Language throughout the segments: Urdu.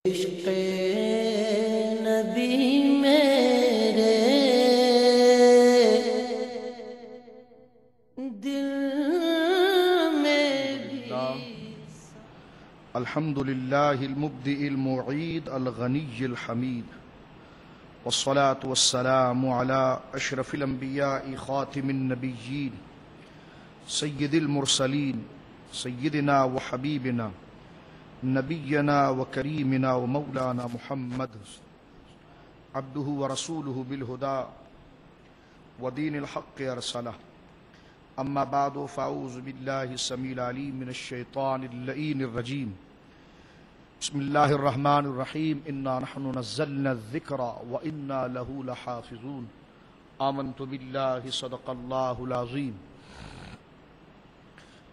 عشق نبی میرے دل میں بھی الحمد للہ المبدئ المعید الغنی الحمید والصلاة والسلام على اشرف الانبیاء خاتم النبیین سید المرسلین سیدنا وحبیبنا نبینا وکریمنا ومولانا محمد عبدہ ورسولہ بالہدى ودین الحق ارسلہ اما بعد فاعوذ باللہ السمیع العلیم من الشیطان اللعین الرجیم بسم اللہ الرحمن الرحیم انا نحن نزلنا الذکر وانا له لحافظون آمنت باللہ صدق اللہ العظیم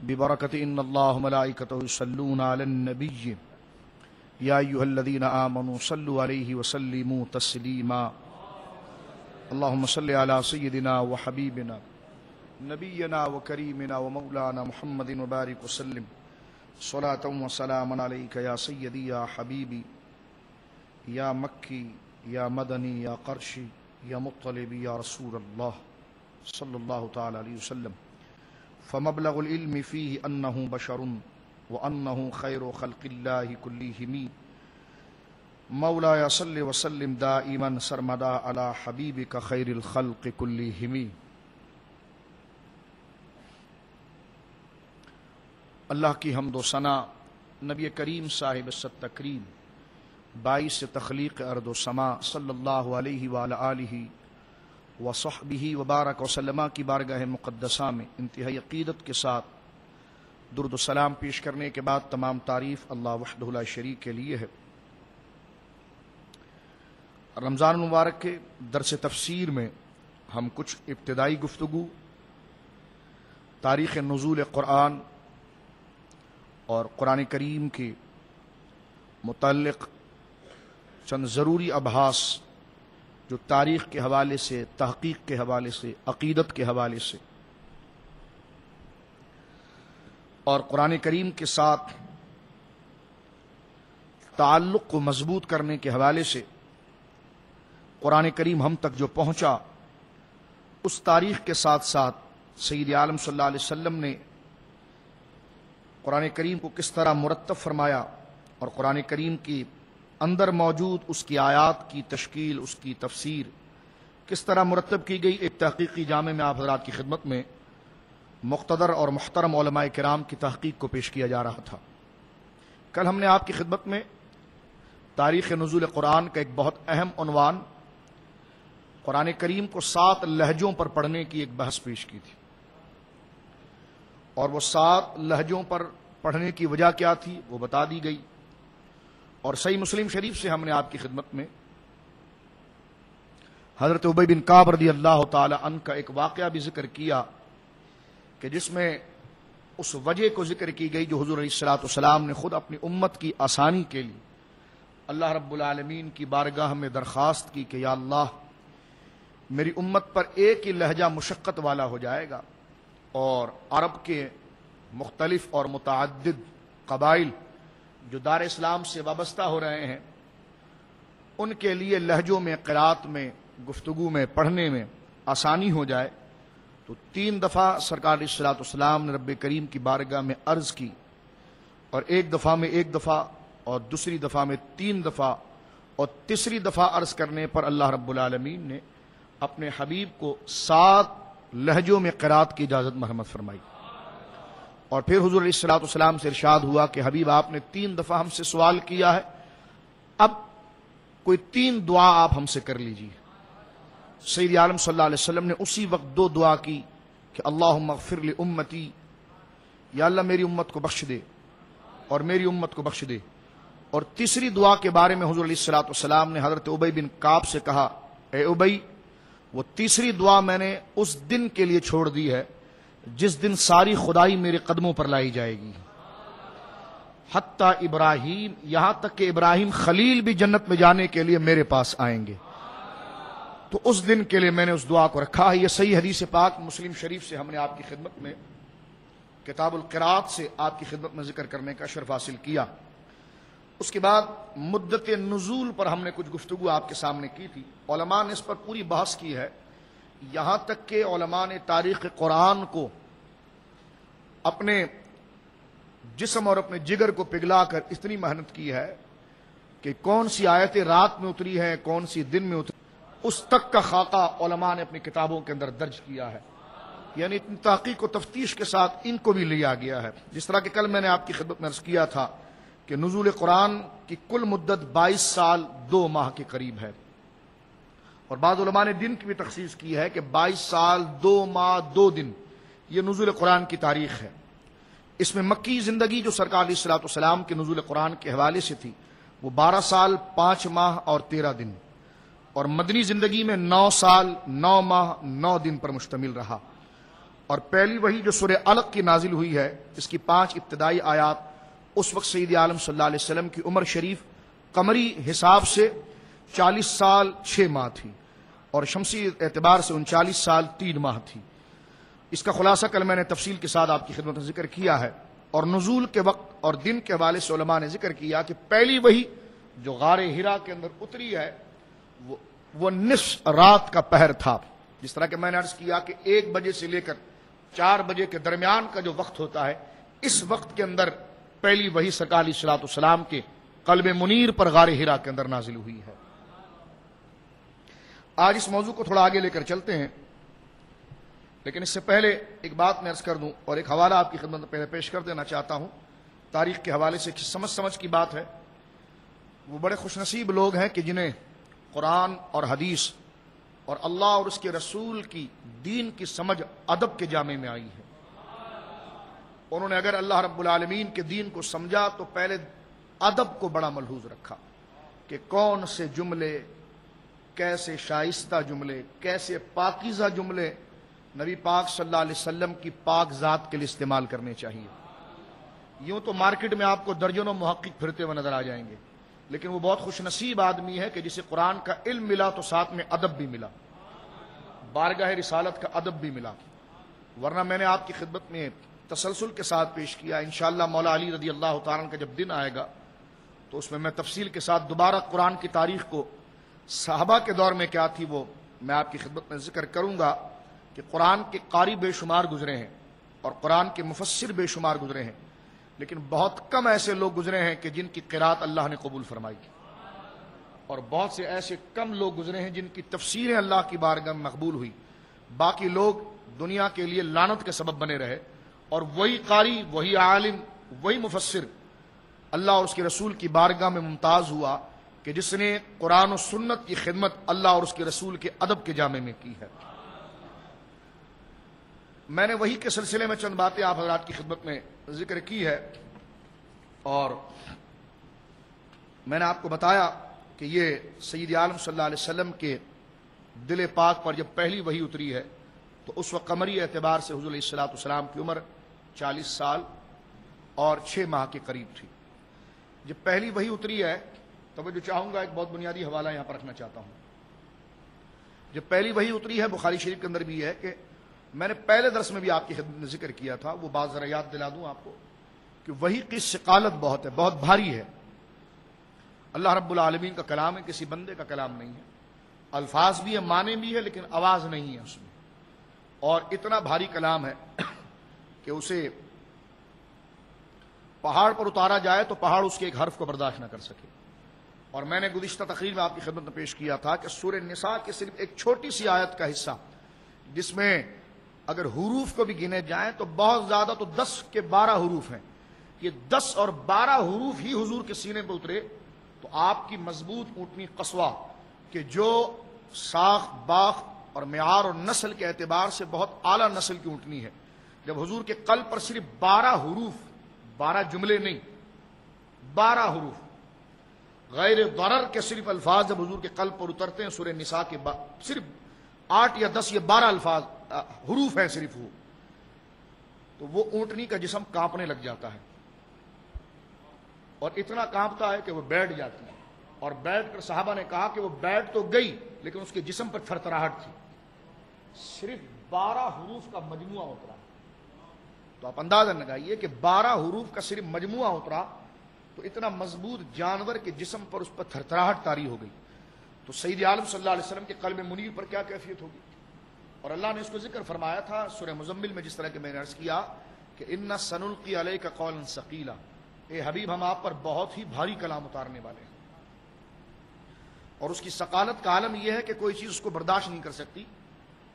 ببرکت ان اللہ ملائکتہ یصلون علی النبی یا ایھا الذین آمنوا صلوا علیہ وسلموا تسلیما اللہم صل علی سیدنا وحبیبنا نبینا وکریمنا ومولانا محمد مبارک وسلم صلاۃ وسلاما علیک یا سیدی یا حبیبی یا مکی یا مدنی یا قرشی یا مطلبی یا رسول اللہ صلی اللہ تعالی علیہ وسلم فمبلغ العلم فیہ انہ بشر وانہ خیر خلق اللہ کلہم مولایا صلی وسلم دائما سرمدا علی حبیبک خیر الخلق کلہم۔ اللہ کی حمد و ثنا نبی کریم صاحب الصد تکریم باعث تخلیق ارض و سما صلی اللہ علیہ وآلہ آلہ وصحبہ وبارک وسلم کی بارگاہ مقدسہ میں انتہائی عقیدت کے ساتھ درود و سلام پیش کرنے کے بعد تمام تعریف اللہ وحدہ لا شریک کے لیے ہے۔ رمضان المبارک کے درس تفسیر میں ہم کچھ ابتدائی گفتگو تاریخ نزول قرآن اور قرآن کریم کے متعلق چند ضروری ابحاث جو تاریخ کے حوالے سے، تحقیق کے حوالے سے، عقیدت کے حوالے سے اور قرآن کریم کے ساتھ تعلق کو مضبوط کرنے کے حوالے سے قرآن کریم ہم تک جو پہنچا اس تاریخ کے ساتھ ساتھ سید عالم صلی اللہ علیہ وسلم نے قرآن کریم کو کس طرح مرتب فرمایا اور قرآن کریم کی اندر موجود اس کی آیات کی تشکیل، اس کی تفسیر کس طرح مرتب کی گئی، ایک تحقیقی جامع میں آپ حضرات کی خدمت میں مقتدر اور محترم علماء کرام کی تحقیق کو پیش کیا جا رہا تھا۔ کل ہم نے آپ کی خدمت میں تاریخ نزول قرآن کا ایک بہت اہم عنوان قرآن کریم کو 7 لہجوں پر پڑھنے کی ایک بحث پیش کی تھی، اور وہ 7 لہجوں پر پڑھنے کی وجہ کیا تھی وہ بتا دی گئی، اور صحیح مسلم شریف سے ہم نے آپ کی خدمت میں حضرت ابی بن کعب رضی اللہ تعالی عنہ کا ایک واقعہ بھی ذکر کیا کہ جس میں اس وجہ کو ذکر کی گئی جو حضور علیہ الصلوۃ والسلام نے خود اپنی امت کی آسانی کے لیے اللہ رب العالمین کی بارگاہ میں درخواست کی کہ یا اللہ میری امت پر ایک ہی لہجہ مشقت والا ہو جائے گا، اور عرب کے مختلف اور متعدد قبائل جو دار اسلام سے وابستہ ہو رہے ہیں ان کے لیے لہجوں میں، قرات میں، گفتگو میں، پڑھنے میں آسانی ہو جائے، تو 3 دفعہ سرکار علیہ الصلوۃ والسلام نے رب کریم کی بارگاہ میں عرض کی، اور ایک دفعہ میں 1 دفعہ اور دوسری دفعہ میں 3 دفعہ، اور تیسری دفعہ عرض کرنے پر اللہ رب العالمین نے اپنے حبیب کو 7 لہجوں میں قرات کی اجازت مرحمت فرمائی۔ اور پھر حضور علیہ الصلوۃ والسلام سے ارشاد ہوا کہ حبیب آپ نے 3 دفعہ ہم سے سوال کیا ہے، اب کوئی 3 دعا آپ ہم سے کر لیجیے۔ سید عالم صلی اللہ علیہ وسلم نے اسی وقت 2 دعا کی کہ اللہم اغفر لامتی، یا اللہ میری امت کو بخش دے اور میری امت کو بخش دے، اور تیسری دعا کے بارے میں حضور علیہ الصلوۃ والسلام نے حضرت ابی بن کعب سے کہا اے ابی، وہ تیسری دعا میں نے اس دن کے لیے چھوڑ دی ہے جس دن ساری خدائی میرے قدموں پر لائی جائے گی، حتیٰ ابراہیم، یہاں تک کہ ابراہیم خلیل بھی جنت میں جانے کے لیے میرے پاس آئیں گے، تو اس دن کے لیے میں نے اس دعا کو رکھا ہے۔ یہ صحیح حدیث پاک مسلم شریف سے ہم نے آپ کی خدمت میں کتاب القرات سے آپ کی خدمت میں ذکر کرنے کا شرف حاصل کیا۔ اس کے بعد مدت نزول پر ہم نے کچھ گفتگو آپ کے سامنے کی تھی. علماء نے اس پر پوری بحث کی ہے، یہاں تک کہ علماء نے تاریخ قرآن کو اپنے جسم اور اپنے جگر کو پگھلا کر اتنی محنت کی ہے کہ کون سی آیتیں رات میں اتری ہیں، کون سی دن میں اتری، اس تک کا خاکہ علماء نے اپنی کتابوں کے اندر درج کیا ہے. یعنی اتنی تحقیق و تفتیش کے ساتھ ان کو بھی لیا گیا ہے. جس طرح کہ کل میں نے آپ کی خدمت میں عرض کیا تھا کہ نزول قرآن کی کل مدت 22 سال 2 ماہ کے قریب ہے، اور بعض علماء نے دن کی بھی تخصیص کی ہے کہ 22 سال 2 ماہ 2 دن یہ نزول قرآن کی تاریخ ہے. اس میں مکی زندگی جو سرکار علیہ الصلوۃ والسلام کے نزول قرآن کے حوالے سے تھی وہ 12 سال 5 ماہ اور 13 دن، اور مدنی زندگی میں 9 سال 9 ماہ 9 دن پر مشتمل رہا. اور پہلی وحی جو سورہ علق کی نازل ہوئی ہے، اس کی 5 ابتدائی آیات، اس وقت سید عالم صلی اللہ علیہ وسلم کی عمر شریف قمری حساب سے 40 سال 6 ماہ تھی، اور شمسی اعتبار سے 39 سال 3 ماہ تھی. اس کا خلاصہ کل میں نے تفصیل کے ساتھ آپ کی خدمت میں ذکر کیا ہے. اور نزول کے وقت اور دن کے حوالے سے علماء نے ذکر کیا کہ پہلی وحی جو غار ہرا کے اندر اتری ہے وہ نصف رات کا پہر تھا. جس طرح کہ میں نے عرض کیا کہ 1 بجے سے لے کر 4 بجے کے درمیان کا جو وقت ہوتا ہے، اس وقت کے اندر پہلی وحی سرکار علیہ الصلوۃ والسلام کے قلب منیر پر غار ہرا کے اندر نازل ہوئی ہے. آج اس موضوع کو تھوڑا آگے لے کر چلتے ہیں، لیکن اس سے پہلے ایک بات میں عرض کر دوں اور ایک حوالہ آپ کی خدمت میں پہلے پیش کر دینا چاہتا ہوں. تاریخ کے حوالے سے سمجھ کی بات ہے. وہ بڑے خوش نصیب لوگ ہیں کہ جنہیں قرآن اور حدیث اور اللہ اور اس کے رسول کی دین کی سمجھ ادب کے جامع میں آئی ہے. انہوں نے اگر اللہ رب العالمین کے دین کو سمجھا تو پہلے ادب کو بڑا ملحوظ رکھا کہ کون سے جملے، کیسے شائستہ جملے، کیسے پاکیزہ جملے نبی پاک صلی اللہ علیہ وسلم کی پاک ذات کے لیے استعمال کرنے چاہیے. یوں تو مارکیٹ میں آپ کو درجنوں محقق پھرتے ہوئے نظر آ جائیں گے، لیکن وہ بہت خوش نصیب آدمی ہے کہ جسے قرآن کا علم ملا تو ساتھ میں ادب بھی ملا، بارگاہ رسالت کا ادب بھی ملا. ورنہ میں نے آپ کی خدمت میں تسلسل کے ساتھ پیش کیا. انشاءاللہ مولا علی رضی اللہ تعالیٰ عنہ کا جب دن آئے گا تو اس میں تفصیل کے ساتھ دوبارہ قرآن کی تاریخ کو صحابہ کے دور میں کیا تھی وہ میں آپ کی خدمت میں ذکر کروں گا کہ قرآن کے قاری بے شمار گزرے ہیں اور قرآن کے مفسر بے شمار گزرے ہیں، لیکن بہت کم ایسے لوگ گزرے ہیں کہ جن کی قرات اللہ نے قبول فرمائی، اور بہت سے ایسے کم لوگ گزرے ہیں جن کی تفسیریں اللہ کی بارگاہ میں مقبول ہوئی. باقی لوگ دنیا کے لیے لعنت کے سبب بنے رہے، اور وہی قاری، وہی عالم، وہی مفسر اللہ اور اس کے رسول کی بارگاہ میں ممتاز ہوا کہ جس نے قرآن و سنت کی خدمت اللہ اور اس کے رسول کے ادب کے جامع میں کی ہے. میں نے وہی کے سلسلے میں چند باتیں آپ حضرات کی خدمت میں ذکر کی ہے، اور میں نے آپ کو بتایا کہ یہ سید عالم صلی اللہ علیہ وسلم کے دل پاک پر جب پہلی وحی اتری ہے تو اس وقت قمری اعتبار سے حضور علیہ الصلوۃ والسلام کی عمر 40 سال اور 6 ماہ کے قریب تھی. جب پہلی وحی اتری ہے توجہ چاہوں گا، ایک بہت بنیادی حوالہ یہاں پر رکھنا چاہتا ہوں. جب پہلی وحی اتری ہے بخاری شریف کے اندر بھی ہے کہ میں نے پہلے درس میں بھی آپ کی خدمت میں ذکر کیا تھا، وہ بات ذرا یاد دلا دوں آپ کو کہ وحی کی ثقالت بہت ہے، بہت بھاری ہے. اللہ رب العالمین کا کلام ہے، کسی بندے کا کلام نہیں ہے. الفاظ بھی ہے، معنی بھی ہے، لیکن آواز نہیں ہے اس میں. اور اتنا بھاری کلام ہے کہ اسے پہاڑ پر اتارا جائے تو پہاڑ اس کے ایک حرف کو برداشت نہ کر سکے. اور میں نے گزشتہ تقریر میں آپ کی خدمت میں پیش کیا تھا کہ سورہ نساء کی صرف ایک چھوٹی سی آیت کا حصہ جس میں اگر حروف کو بھی گنے جائیں تو بہت زیادہ تو 10 کے 12 حروف ہیں. یہ 10 اور 12 حروف ہی حضور کے سینے پہ اترے تو آپ کی مضبوط اونٹنی قصوہ کہ جو ساخ باخ اور معیار اور نسل کے اعتبار سے بہت اعلیٰ نسل کی اونٹنی ہے، جب حضور کے قلب پر صرف 12 حروف، 12 جملے نہیں، 12 حروف غیر ضرر کے صرف الفاظ جب حضور کے قلب پر اترتے ہیں سورہ نساء کے صرف 8 یا 10 یا 12 الفاظ حروف ہیں صرف تو وہ اونٹنی کا جسم کانپنے لگ جاتا ہے، اور اتنا کانپتا ہے کہ وہ بیٹھ جاتی ہے. اور بیٹھ کر صحابہ نے کہا کہ وہ بیٹھ تو گئی لیکن اس کے جسم پر تھرتھراہٹ تھی. صرف 12 حروف کا مجموعہ اترا، تو آپ اندازہ لگائیے کہ 12 حروف کا صرف مجموعہ اترا تو اتنا مضبوط جانور کے جسم پر اس پر تھرتھراہٹ طاری ہو گئی، تو سید عالم صلی اللہ علیہ وسلم کے قلب منیر پر کیا کیفیت ہوگی؟ اور اللہ نے اس کو ذکر فرمایا تھا سورہ مزمل میں، جس طرح کہ میں نے عرض کیا کہ ان سنلقی علیک قولا ثقیلا، اے حبیب ہم آپ پر بہت ہی بھاری کلام اتارنے والے ہیں، اور اس کی ثقالت کا عالم یہ ہے کہ کوئی چیز اس کو برداشت نہیں کر سکتی۔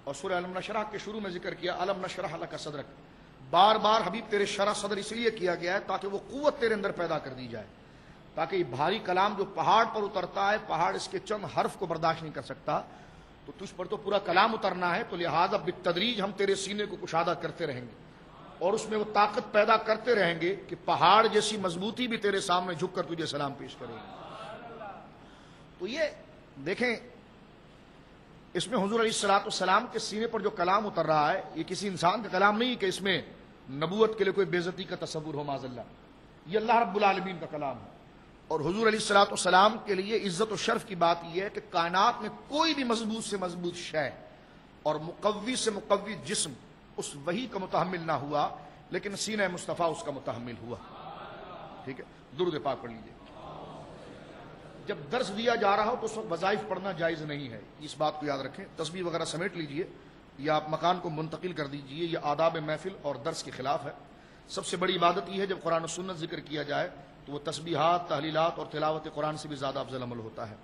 اور سورہ الم نشرح کے شروع میں ذکر کیا الم نشرح لک صدرک، بار بار حبیب تیرے شرح صدر اس لیے کیا گیا ہے تاکہ وہ قوت تیرے اندر پیدا کر دی جائے، تاکہ یہ بھاری کلام جو پہاڑ پر اترتا ہے، پہاڑ اس کے چند حرف کو برداشت نہیں کر سکتا، تو تجھ پر تو پورا کلام اترنا ہے، تو لہذا بالتدریج ہم تیرے سینے کو کشادہ کرتے رہیں گے اور اس میں وہ طاقت پیدا کرتے رہیں گے کہ پہاڑ جیسی مضبوطی بھی تیرے سامنے جھک کر تجھے سلام پیش کرے گی۔ تو یہ دیکھیں، اس میں حضور علیہ الصلوۃ والسلام کے سینے پر جو کلام اتر رہا ہے، یہ کسی انسان کا کلام نہیں کہ اس میں نبوت کے لیے کوئی بے عزتی کا تصور ہو، معاذ اللہ، یہ اللہ رب العالمین کا کلام ہے۔ اور حضور علیہ الصلوۃ والسلام کے لیے عزت و شرف کی بات یہ ہے کہ کائنات میں کوئی بھی مضبوط سے مضبوط شے اور مقوی سے مقوی جسم اس وحی کا متحمل نہ ہوا، لیکن سینہ مصطفیٰ اس کا متحمل ہوا۔ ٹھیک ہے، درود پاک پڑھ لیجیے۔ جب درس دیا جا رہا ہو تو اس وقت وظائف پڑھنا جائز نہیں ہے، اس بات کو یاد رکھیں، تسبیح وغیرہ سمیٹ لیجیے یا آپ مکان کو منتقل کر دیجیے، یہ آداب محفل اور درس کے خلاف ہے۔ سب سے بڑی عبادت یہ ہے جب قرآن و سنت ذکر کیا جائے تو وہ تسبیحات، تحلیلات اور تلاوت قرآن سے بھی زیادہ افضل عمل ہوتا ہے۔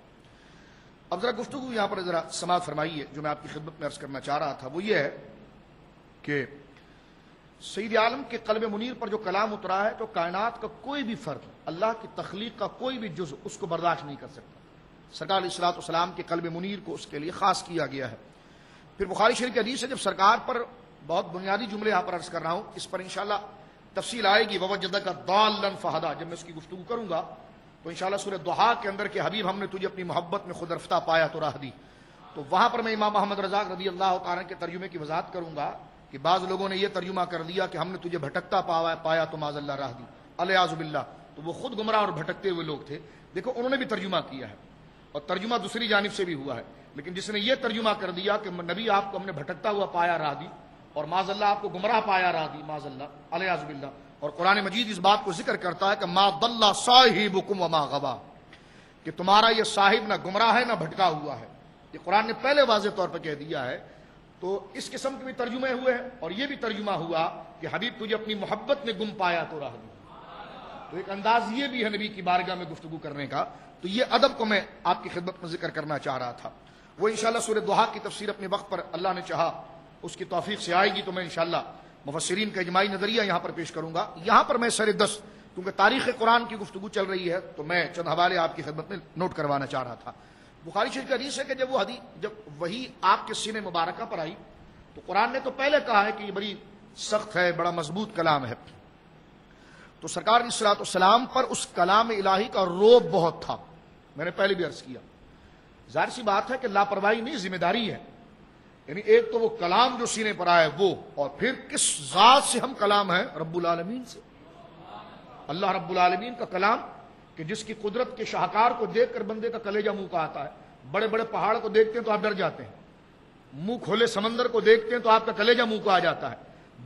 اب ذرا گفتگو یہاں پر ذرا سماعت فرمائیے، جو میں آپ کی خدمت میں عرض کرنا چاہ رہا تھا وہ یہ ہے کہ سید عالم کے قلب منیر پر جو کلام اترا ہے تو کائنات کا کوئی بھی فرد، اللہ کی تخلیق کا کوئی بھی جزء اس کو برداشت نہیں کر سکتا۔ سرکار علیہ الصلوۃ والسلام کے قلب منیر کو اس کے لیے خاص کیا گیا ہے۔ پھر بخاری شریف کی حدیث ہے، جب سرکار پر بہت بنیادی جملے یہاں پر عرض کر رہا ہوں، اس پر انشاءاللہ تفصیل آئے گی، ووجدک ضالا فہدا، جب میں اس کی گفتگو کروں گا تو انشاءاللہ سورہ ضحیٰ کے اندر کہ حبیب ہم نے تجھے اپنی محبت میں خود رفتہ پایا تو راہ دی، تو وہاں پر میں امام محمد رضا رضی اللہ تعالیٰ کے ترجمے کی وضاحت کروں گا کہ بعض لوگوں نے یہ ترجمہ کر دیا کہ ہم نے تجھے بھٹکتا پایا تو معاذ اللہ راہ دی، الیاذ باللہ، تو وہ خود گمراہ اور بھٹکتے ہوئے لوگ تھے۔ دیکھو انہوں نے بھی ترجمہ کیا ہے اور ترجمہ دوسری جانب سے بھی ہوا ہے، لیکن جس نے یہ ترجمہ کر دیا کہ نبی آپ کو ہم نے بھٹکتا ہوا پایا راہ دی اور معاذ اللہ آپ کو گمراہ پایا راہ دی، معاذ اللہ الیاذ باللہ، اور قرآن مجید اس بات کو ذکر کرتا ہے کہ ما ضل صاحبکم وما غوا، کہ تمہارا یہ صاحب نہ گمراہ ہے نہ بھٹکا ہوا ہے، یہ قرآن نے پہلے واضح طور پر کہہ دیا ہے۔ تو اس قسم کے بھی ترجمے ہوئے ہیں اور یہ بھی ترجمہ ہوا کہ حبیب تجھے اپنی محبت میں گم پایا تو راہ دی، تو ایک انداز یہ بھی ہے نبی کی بارگاہ میں گفتگو کرنے کا۔ تو یہ ادب کو میں آپ کی خدمت میں ذکر کرنا چاہ رہا تھا، وہ انشاءاللہ سورہ ضحیٰ کی تفسیر اپنے وقت پر اللہ نے چاہا اس کی توفیق سے آئے گی تو میں انشاءاللہ مفسرین کا اجماعی نظریہ یہاں پر پیش کروں گا۔ یہاں پر میں سر دست، کیونکہ تاریخ قرآن کی گفتگو چل رہی ہے تو میں چند حوالے آپ کی خدمت میں نوٹ کروانا چاہ رہا تھا۔ بخاری شریف کی حدیث ہے کہ جب وہی آپ کے سینے مبارکہ پر آئی تو قرآن نے تو پہلے کہا ہے کہ یہ بڑی سخت ہے، بڑا مضبوط کلام ہے، تو سرکار علیہ الصلوۃ والسلام پر اس کلام الہی کا رعب بہت تھا، میں نے پہلے بھی عرض کیا۔ ظاہر سی بات ہے کہ لاپرواہی نہیں، ذمہ داری ہے، یعنی ایک تو وہ کلام جو سینے پر آئے وہ، اور پھر کس ذات سے ہم کلام ہیں؟ رب العالمین سے، اللہ رب العالمین کا کلام کہ جس کی قدرت کے شاہکار کو دیکھ کر بندے کا کلیجہ منہ کا آتا ہے۔ بڑے بڑے پہاڑ کو دیکھتے ہیں تو آپ ڈر جاتے ہیں، منہ کھولے سمندر کو دیکھتے ہیں تو آپ کا کلیجہ منہ کو آ جاتا ہے،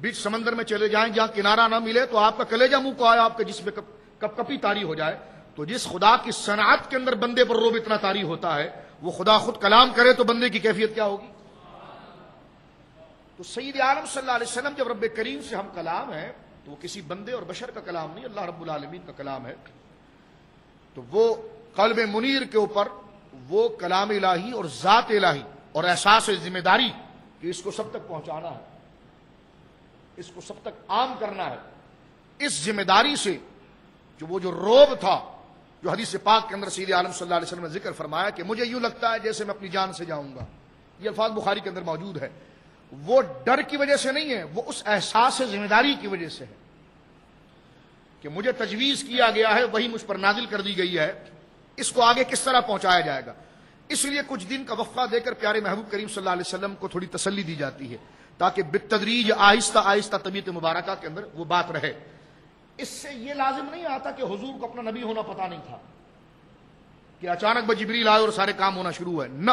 بیچ سمندر میں چلے جائیں جہاں کنارہ نہ ملے تو آپ کا کلیجہ منہ کو آیا، آپ کے جسم میں کپ کپی طاری ہو جائے۔ تو جس خدا کی صنعت کے اندر بندے پر رعب اتنا طاری ہوتا ہے، وہ خدا خود کلام کرے تو بندے کی کیفیت کیا ہوگی؟ تو سید عالم صلی اللہ علیہ وسلم جب رب کریم سے ہم کلام ہیں تو وہ کسی بندے اور بشر کا کلام نہیں، اللہ رب العالمین کا کلام ہے۔ تو وہ قلب منیر کے اوپر وہ کلام الہی اور ذات الہی اور احساس ذمہ داری کہ اس کو سب تک پہنچانا ہے، اس کو سب تک عام کرنا ہے، اس ذمہ داری سے وہ جو رعب تھا جو حدیث پاک کے اندر سید عالم صلی اللہ علیہ وسلم نے ذکر فرمایا کہ مجھے یوں لگتا ہے جیسے میں اپنی جان سے جاؤں گا، یہ الفاظ بخاری کے اندر موجود ہے، وہ ڈر کی وجہ سے نہیں ہے، وہ اس احساس ذمہ داری کی وجہ سے ہے کہ مجھے تجویز کیا گیا ہے، وہی مجھ پر نازل کر دی گئی ہے، اس کو آگے کس طرح پہنچایا جائے گا۔ اس لیے کچھ دن کا وقفہ دے کر پیارے محبوب کریم صلی اللہ علیہ وسلم کو تھوڑی تسلی دی جاتی ہے تاکہ بالتدریج آہستہ آہستہ طبیعت مبارکہ کے اندر وہ بات رہے۔ اس سے یہ لازم نہیں آتا کہ حضور کو اپنا نبی ہونا پتہ نہیں تھا کہ اچانک جبریل آئے اور سارے کام ہونا شروع ہوئے، نہ،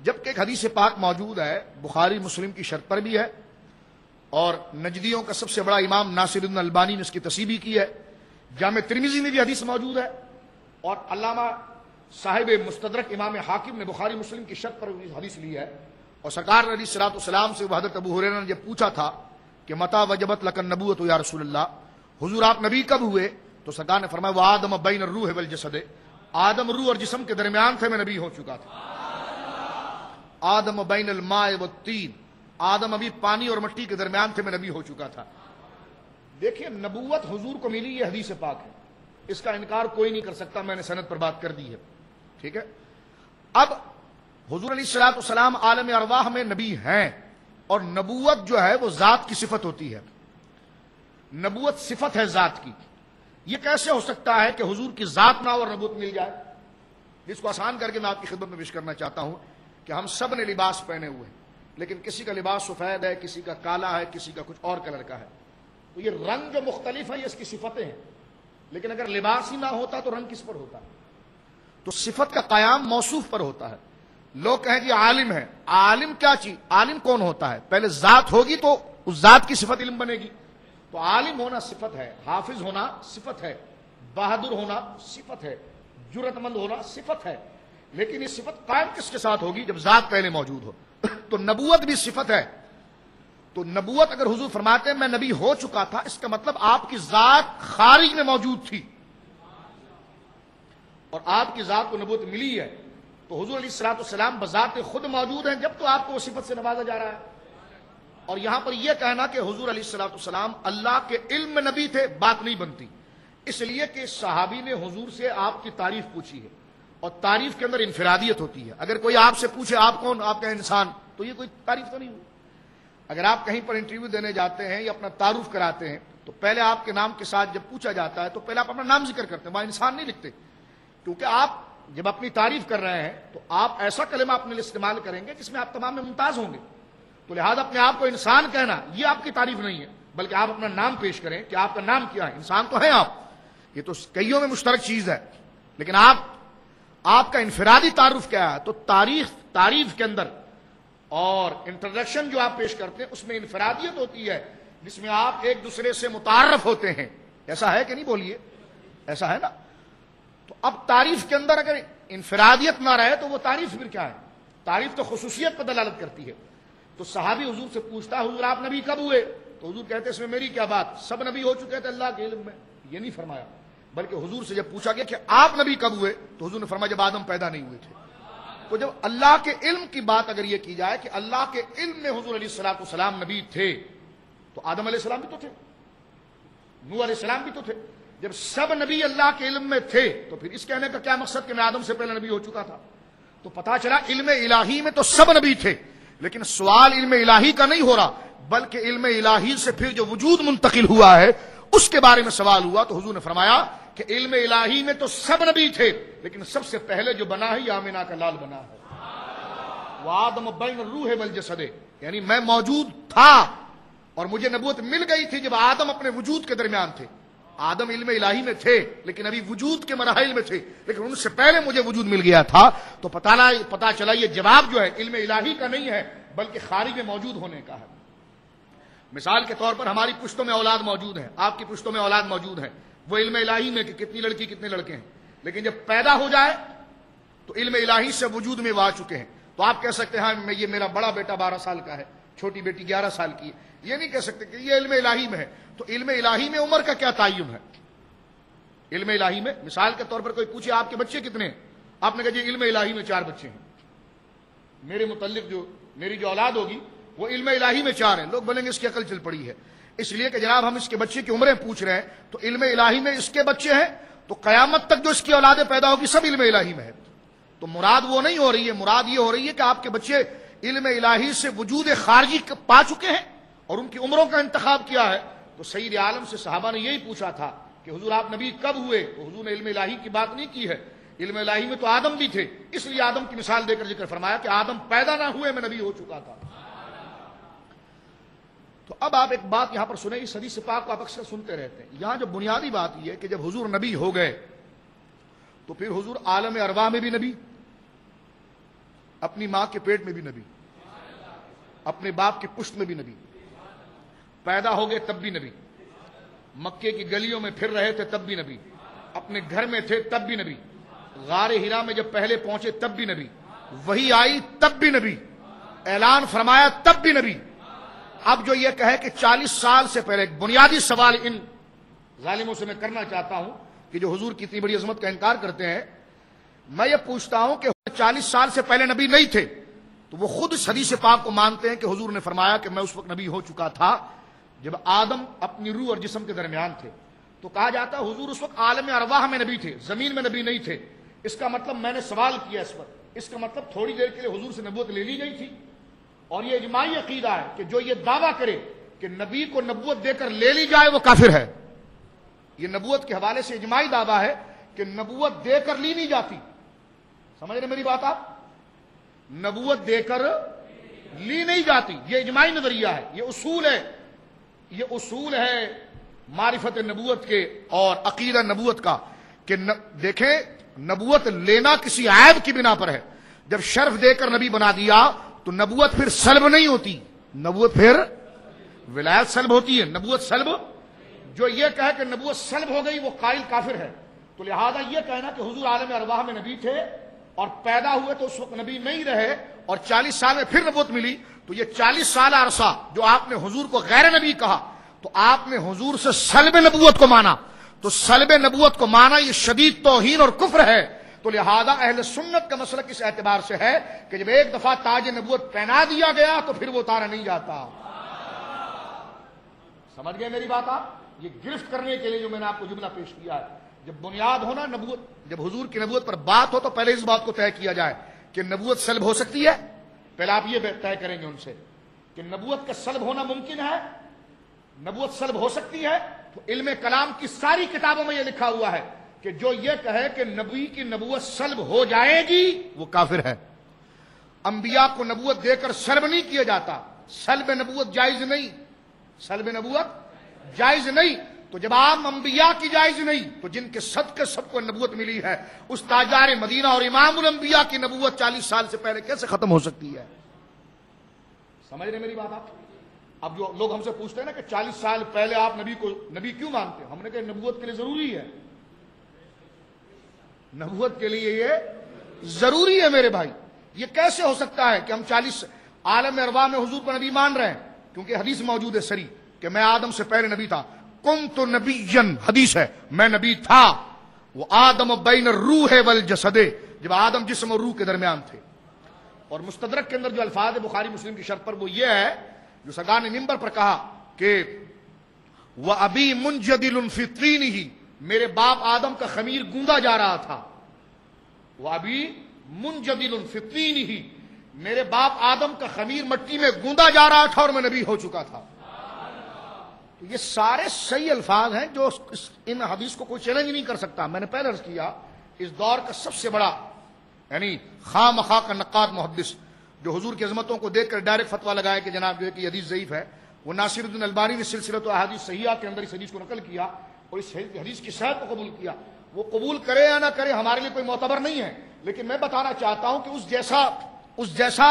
جبکہ ایک حدیث پاک موجود ہے، بخاری مسلم کی شرط پر بھی ہے، اور نجدیوں کا سب سے بڑا امام ناصر الدین البانی نے اس کی تصحیح کی ہے جامع ترمذی میں بھی حدیث موجود ہے، اور علامہ صاحب مستدرک امام حاکم نے بخاری مسلم کی شرط پر حدیث لی ہے. اور سرکار علیہ الصلوۃ والسلام سے حضرت ابو ہریرہ نے جب پوچھا تھا کہ متى وجبت لک النبوۃ یا رسول اللہ، حضور آپ نبی کب ہوئے؟ تو سرکار نے فرمایا وہ آدم بین الروح والجسد، آدم روح اور جسم کے درمیان تھے میں نبی ہو چکا تھا. آدم بین الماء والطین، آدم ابھی پانی اور مٹی کے درمیان تھے میں نبی ہو چکا تھا. دیکھیے نبوت حضور کو ملی، یہ حدیث پاک ہے، اس کا انکار کوئی نہیں کر سکتا. میں نے سند پر بات کر دی ہے، ٹھیک ہے. اب حضور علیہ الصلوۃ والسلام عالم ارواح میں نبی ہیں، اور نبوت جو ہے وہ ذات کی صفت ہوتی ہے. نبوت صفت ہے ذات کی. یہ کیسے ہو سکتا ہے کہ حضور کی ذات نہ ہو اور نبوت مل جائے؟ جس کو آسان کر کے میں آپ کی خدمت میں پیش کرنا چاہتا ہوں کہ ہم سب نے لباس پہنے ہوئے ہیں، لیکن کسی کا لباس سفید ہے، کسی کا کالا ہے، کسی کا کچھ اور کلر کا ہے. تو یہ رنگ جو مختلف ہے یہ اس کی صفتیں ہیں، لیکن اگر لباس ہی نہ ہوتا تو رنگ کس پر ہوتا؟ تو صفت کا قیام موصوف پر ہوتا ہے. لوگ کہیں کہ عالم ہے، عالم کیا چیز؟ عالم کون ہوتا ہے؟ پہلے ذات ہوگی تو اس ذات کی صفت علم بنے گی. تو عالم ہونا صفت ہے، حافظ ہونا صفت ہے، بہادر ہونا صفت ہے، جرأت مند ہونا صفت ہے. لیکن یہ صفت قائم کس کے ساتھ ہوگی؟ جب ذات پہلے موجود ہو. تو نبوت بھی صفت ہے. تو نبوت اگر حضور فرماتے ہیں میں نبی ہو چکا تھا، اس کا مطلب آپ کی ذات خارج میں موجود تھی اور آپ کی ذات کو نبوت ملی ہے. تو حضور علیہ الصلوۃ والسلام بذات خود موجود ہیں جب تو آپ کو وہ صفت سے نوازا جا رہا ہے. اور یہاں پر یہ کہنا کہ حضور علیہ الصلوۃ والسلام اللہ کے علم میں نبی تھے بات نہیں بنتی، اس لیے کہ صحابی نے حضور سے آپ کی تعریف پوچھی ہے، اور تعریف کے اندر انفرادیت ہوتی ہے. اگر کوئی آپ سے پوچھے آپ کون؟ آپ کا انسان، تو یہ کوئی تعریف تو نہیں ہوئی. اگر آپ کہیں پر انٹرویو دینے جاتے ہیں یا اپنا تعارف کراتے ہیں تو پہلے آپ کے نام کے ساتھ جب پوچھا جاتا ہے تو پہلے آپ اپنا نام ذکر کرتے ہیں، وہاں انسان نہیں لکھتے. کیونکہ آپ جب اپنی تعریف کر رہے ہیں تو آپ ایسا کلمہ اپنے لیے استعمال کریں گے جس میں آپ تمام میں ممتاز ہوں گے. تو لہذا اپنے آپ کو انسان کہنا یہ آپ کی تعریف نہیں ہے، بلکہ آپ اپنا نام پیش کریں کہ آپ کا نام کیا ہے. انسان تو ہیں آپ، یہ تو کئیوں میں مشترک چیز ہے، لیکن آپ کا انفرادی تعارف کیا ہے؟ تو تعریف کے اندر اور انٹروڈکشن جو آپ پیش کرتے ہیں اس میں انفرادیت ہوتی ہے، جس میں آپ ایک دوسرے سے متعارف ہوتے ہیں. ایسا ہے کہ نہیں؟ بولیے، ایسا ہے نا. تو اب تعریف کے اندر اگر انفرادیت نہ رہے تو وہ تعریف پھر کیا ہے؟ تعریف تو خصوصیت پر دلالت کرتی ہے. تو صحابی حضور سے پوچھتا حضور آپ نبی کب ہوئے؟ تو حضور کہتے اس میں میری کیا بات، سب نبی ہو چکے تھے اللہ کے علم میں. یہ نہیں فرمایا، بلکہ حضور سے جب پوچھا گیا کہ آپ نبی کب ہوئے تو حضور نے فرمایا جب آدم پیدا نہیں ہوئے تھے. تو جب اللہ کے علم کی بات اگر یہ کی جائے کہ اللہ کے علم میں حضور علیہ الصلوۃ والسلام نبی تھے، تو آدم علیہ السلام بھی تو تھے، نوح علیہ السلام بھی تو تھے. جب سب نبی اللہ کے علم میں تھے تو پھر اس کہنے کا کیا مقصد کہ میں آدم سے پہلے نبی ہو چکا تھا؟ تو پتا چلا علم الہی میں تو سب نبی تھے، لیکن سوال علم الہی کا نہیں ہو رہا، بلکہ علم الہی سے پھر جو وجود منتقل ہوا ہے اس کے بارے میں سوال ہوا. تو حضور نے فرمایا کہ علم الہی میں تو سب نبی تھے، لیکن سب سے پہلے جو بنا ہے یہ آمنہ کا لال بنا ہے. وآدم بین الروح والجسد، یعنی میں موجود تھا اور مجھے نبوت مل گئی تھی جب آدم اپنے وجود کے درمیان تھے. آدم علم الہی میں تھے لیکن ابھی وجود کے مراحل میں تھے، لیکن ان سے پہلے مجھے وجود مل گیا تھا. تو پتا چلا یہ جواب جو ہے علم الہی کا نہیں ہے بلکہ خارج میں موجود ہونے کا ہے. مثال کے طور پر ہماری پشتوں میں اولاد موجود ہے، آپ کی پشتوں میں اولاد موجود ہے، وہ علم الہی میں کہ کتنی لڑکی کتنے لڑکے ہیں، لیکن جب پیدا ہو جائے تو علم الہی سے وجود میں وہ آ چکے ہیں. تو آپ کہہ سکتے ہیں ہاں یہ میرا بڑا بیٹا 12 سال کا ہے، چھوٹی بیٹی 11 سال کی ہے. یہ نہیں کہہ سکتے کہ یہ علم الہی میں ہے. تو علم الہی میں عمر کا کیا تعین ہے؟ علم الہی میں مثال کے طور پر کوئی پوچھے آپ کے بچے کتنے ہیں، آپ نے کہا جی علم الہی میں 4 بچے ہیں، میرے متعلق میری جو اولاد ہوگی وہ علم الہی میں 4 ہیں. لوگ بولیں گے اس کی عقل چل پڑی ہے، اس لیے کہ جناب ہم اس کے بچے کی عمریں پوچھ رہے ہیں. تو علم الہی میں اس کے بچے ہیں تو قیامت تک جو اس کی اولادیں پیدا ہوگی سب علم الہی میں ہے. تو مراد وہ نہیں ہو رہی ہے، مراد یہ ہو رہی ہے کہ آپ کے بچے علم الہی سے وجود خارجی پا چکے ہیں اور ان کی عمروں کا انتخاب کیا ہے. تو سید عالم سے صحابہ نے یہی پوچھا تھا کہ حضور آپ نبی کب ہوئے؟ تو حضور نے علم الہی کی بات نہیں کی ہے. علم الہی میں تو آدم بھی تھے، اس لیے آدم کی مثال دے کر ذکر فرمایا کہ آدم پیدا نہ ہوئے میں نبی ہو چکا تھا. تو اب آپ ایک بات یہاں پر سنیں، اس حدیث پاک کو آپ اکثر سنتے رہتے ہیں. یہاں جو بنیادی بات یہ ہے کہ جب حضور نبی ہو گئے تو پھر حضور عالم ارواح میں بھی نبی، اپنی ماں کے پیٹ میں بھی نبی، اپنے باپ کی پشت میں بھی نبی، پیدا ہو گئے تب بھی نبی، مکے کی گلیوں میں پھر رہے تھے تب بھی نبی، اپنے گھر میں تھے تب بھی نبی، غار ہرا میں جب پہلے پہنچے تب بھی نبی، وہی آئی تب بھی نبی، اعلان فرمایا تب بھی نبی۔ اب جو یہ کہے کہ 40 سال سے پہلے، ایک بنیادی سوال ان ظالموں سے میں کرنا چاہتا ہوں کہ جو حضور کی اتنی بڑی عظمت کا انکار کرتے ہیں، میں یہ پوچھتا ہوں کہ 40 سال سے پہلے نبی نہیں تھے تو وہ خود اس حدیث پاک کو مانتے ہیں کہ حضور نے فرمایا کہ میں اس وقت نبی ہو چکا تھا جب آدم اپنی روح اور جسم کے درمیان تھے، تو کہا جاتا ہے حضور اس وقت عالم ارواح میں نبی تھے، زمین میں نبی نہیں تھے۔ اس کا مطلب میں نے سوال کیا اس پر، اس کا مطلب تھوڑی دیر کے لیے حضور سے نبوت لے لی گئی تھی، اور یہ اجماعی عقیدہ ہے کہ جو یہ دعویٰ کرے کہ نبی کو نبوت دے کر لے لی جائے وہ کافر ہے۔ یہ نبوت کے حوالے سے اجماعی دعویٰ ہے کہ نبوت دے کر لی نہیں جاتی، سمجھ رہے میری بات آپ؟ نبوت دے کر لی نہیں جاتی، یہ اجماعی نظریہ ہے، یہ اصول ہے معرفت نبوت کے اور عقیدہ نبوت کا کہ دیکھیں نبوت لینا کسی عیب کی بنا پر ہے۔ جب شرف دے کر نبی بنا دیا تو نبوت پھر سلب نہیں ہوتی، نبوت پھر ولایت سلب ہوتی ہے، نبوت سلب۔ جو یہ کہے کہ نبوت سلب ہو گئی وہ قائل کافر ہے۔ تو لہذا یہ کہنا کہ حضور عالم ارواح میں نبی تھے اور پیدا ہوئے تو اس وقت نبی نہیں رہے اور 40 سال میں پھر نبوت ملی، تو یہ 40 سال عرصہ جو آپ نے حضور کو غیر نبی کہا تو آپ نے حضور سے سلب نبوت کو مانا، تو سلب نبوت کو مانا یہ شدید توہین اور کفر ہے۔ تو لہذا اہل سنت کا مسلک اس اعتبار سے ہے کہ جب ایک دفعہ تاج نبوت پہنا دیا گیا تو پھر وہ اتارا نہیں جاتا۔ سمجھ گئے میری بات آپ؟ یہ گرفت کرنے کے لیے جو میں نے آپ کو جملہ پیش کیا ہے، جب بنیاد ہونا نبوت، جب حضور کی نبوت پر بات ہو تو پہلے اس بات کو طے کیا جائے کہ نبوت سلب ہو سکتی ہے۔ پہلے آپ یہ طے کریں گے ان سے کہ نبوت کا سلب ہونا ممکن ہے، نبوت سلب ہو سکتی ہے۔ تو علم کلام کی ساری کتابوں میں یہ لکھا ہوا ہے کہ جو یہ کہے کہ نبی کی نبوت سلب ہو جائے گی وہ کافر ہے۔ انبیاء کو نبوت دے کر سلب نہیں کیا جاتا، سلب نبوت جائز نہیں، سلب نبوت جائز نہیں۔ تو جب عام انبیاء کی جائز نہیں تو جن کے صدقے سب کو نبوت ملی ہے، اس تاجدار مدینہ اور امام الانبیاء کی نبوت 40 سال سے پہلے کیسے ختم ہو سکتی ہے؟ سمجھ رہے میری بات آپ؟ اب جو لوگ ہم سے پوچھتے ہیں نا کہ 40 سال پہلے آپ نبی کو نبی کیوں مانتے ہیں، ہم نے کہا نبوت کے لیے ضروری ہے، نبوت کے لیے یہ ضروری ہے میرے بھائی۔ یہ کیسے ہو سکتا ہے کہ ہم 40 عالم ارواح میں حضور کو نبی مان رہے ہیں؟ کیونکہ حدیث موجود ہے صریح کہ میں آدم سے پہلے نبی تھا، کنت نبیا، حدیث ہے میں نبی تھا، وہ آدم بین الروح والجسد، جب آدم جسم اور روح کے درمیان تھے۔ اور مستدرک کے اندر جو الفاظ ہے بخاری مسلم کی شرط پر وہ یہ ہے جو سرکار نے منبر پر کہا کہ وَأَبِي مُنْجَدِلٌ فِي طِينِهِ، میرے باپ آدم کا خمیر گوندا جا رہا تھا، وَأَبِي مُنْجَدِلٌ فِي طِينِهِ، میرے باپ آدم کا خمیر مٹی میں گوندا جا رہا تھا اور میں نبی ہو چکا تھا۔ تو یہ سارے صحیح الفاظ ہیں جو ان حدیث کو کوئی چیلنج نہیں کر سکتا۔ میں نے پہلے عرض کیا اس دور کا سب سے بڑا یعنی خواہ مخواہ کا نقاد محدث جو حضور کی عظمتوں کو دیکھ کر ڈائریکٹ فتویٰ لگائے کہ جناب جو ہے کہ حدیث ضعیف ہے، وہ ناصر الدین البانی نے سلسلۃ احادیث صحیحہ کے اندر اس حدیث کو نقل کیا اور اس حدیث کی صحت کو قبول کیا۔ وہ قبول کرے یا نہ کرے ہمارے لیے کوئی معتبر نہیں ہے، لیکن میں بتانا چاہتا ہوں کہ اس جیسا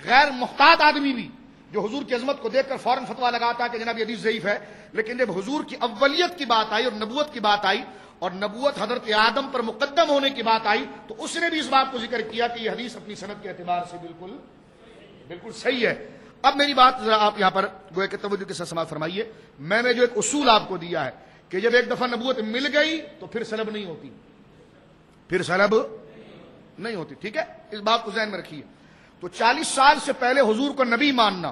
غیر محتاط آدمی بھی جو حضور کی عظمت کو دیکھ کر فوراً فتویٰ لگاتا ہے کہ جناب یہ حدیث ضعیف ہے، لیکن جب حضور کی اولیت کی بات آئی اور نبوت کی بات آئی اور نبوت حضرت آدم پر مقدم ہونے کی بات آئی تو اس نے بھی اس بات کو ذکر کیا کہ یہ حدیث اپنی سند کے اعتبار سے بالکل صحیح ہے۔ اب میری بات ذرا آپ یہاں پر گویا کہ توجہ کے ساتھ سماعت فرمائیے۔ میں نے جو ایک اصول آپ کو دیا ہے کہ جب ایک دفعہ نبوت مل گئی تو پھر سلب نہیں ہوتی، پھر سلب نہیں ہوتی، ٹھیک ہے؟ اس بات کو ذہن میں رکھیے۔ تو 40 سال سے پہلے حضور کو نبی ماننا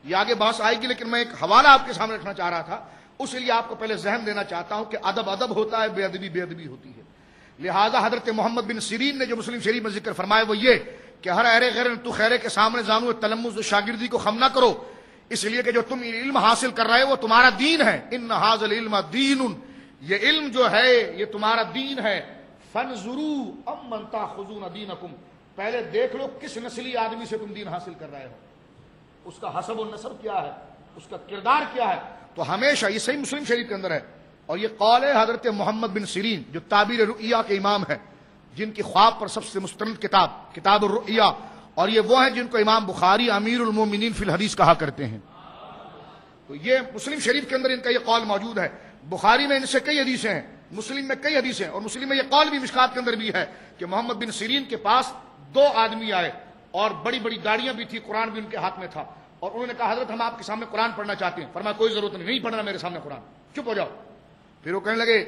یہ آگے بحث آئے گی، لیکن میں ایک حوالہ آپ کے سامنے رکھنا چاہ رہا تھا، اس لیے آپ کو پہلے ذہن دینا چاہتا ہوں کہ ادب ادب ہوتا ہے، بے ادبی ہوتی ہے۔ لہذا حضرت محمد بن سیرین نے جو مسلم شریف میں ذکر فرمایا وہ یہ کہ ہر اہرے غیر تو خیرے کے سامنے زانو تلمذ و شاگردی کو خم نہ کرو، اس لیے کہ جو تم علم حاصل کر رہے ہو وہ تمہارا دین ہے، ان ھذا العلم دین، یہ علم جو ہے یہ تمہارا دین ہے۔ فانظروا امن تاخذون دینکم، پہلے دیکھ لو کس نسلی آدمی سے تم دین حاصل کر رہے ہو، اس کا حسب و نسب کیا ہے، اس کا کردار کیا ہے۔ تو ہمیشہ یہ صحیح مسلم شریف کے اندر ہے اور یہ قول ہے حضرت محمد بن سیرین جو تعبیر رؤیا کے امام ہیں، جن کی خواب پر سب سے مستند کتاب الرؤیا، اور یہ وہ ہیں جن کو امام بخاری امیر المومنین فی الحدیث کہا کرتے ہیں۔ تو یہ مسلم شریف کے اندر ان کا یہ قول موجود ہے بخاری میں ان سے کئی حدیثیں ہیں، مسلم میں کئی حدیثیں ہیں، اور مسلم میں یہ قول بھی مشکات کے اندر بھی ہے کہ محمد بن سیرین کے پاس 2 آدمی آئے اور بڑی بڑی داڑیاں بھی تھی، قرآن بھی ان کے ہاتھ میں تھا، اور انہوں نے کہا حضرت ہم آپ کے سامنے قرآن پڑھنا چاہتے ہیں۔ فرمایا کوئی ضرورت نہیں پڑھنا میرے سامنے قرآن، چپ ہو جاؤ۔ پھر وہ کہنے لگے،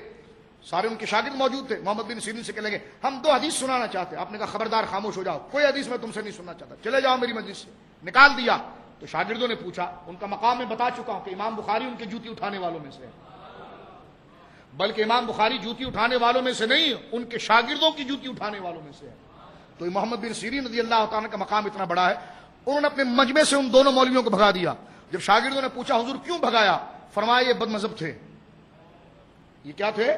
سارے ان کے شاگرد موجود تھے، محمد بن سیرین سے کہنے لگے ہم 2 حدیث سنانا چاہتے ہیں۔ آپ نے کہا خبردار خاموش ہو جاؤ، کوئی حدیث میں تم سے نہیں سننا چاہتا، چلے جاؤ میری مجلس سے، نکال دیا۔ تو شاگردوں نے پوچھا، ان کا مقام میں بتا چکا ہوں کہ امام بخاری ان کے جوتی اٹھانے والوں میں سے ہے، بلکہ امام بخاری جوتی اٹھانے والوں میں سے نہیں، ان کے شاگردوں کی جوتی اٹھانے والوں میں سے ہے۔ تو محمد بن سیرین رضی اللہ تعالیٰ کا مقام اتنا بڑا ہے، انہوں نے اپنے مجمع سے ان دونوں مولویوں کو بھگا دیا۔ جب شاگردوں نے پوچھا حضور کیوں بھگایا، فرمایا یہ بد مذہب تھے۔ یہ کیا تھے؟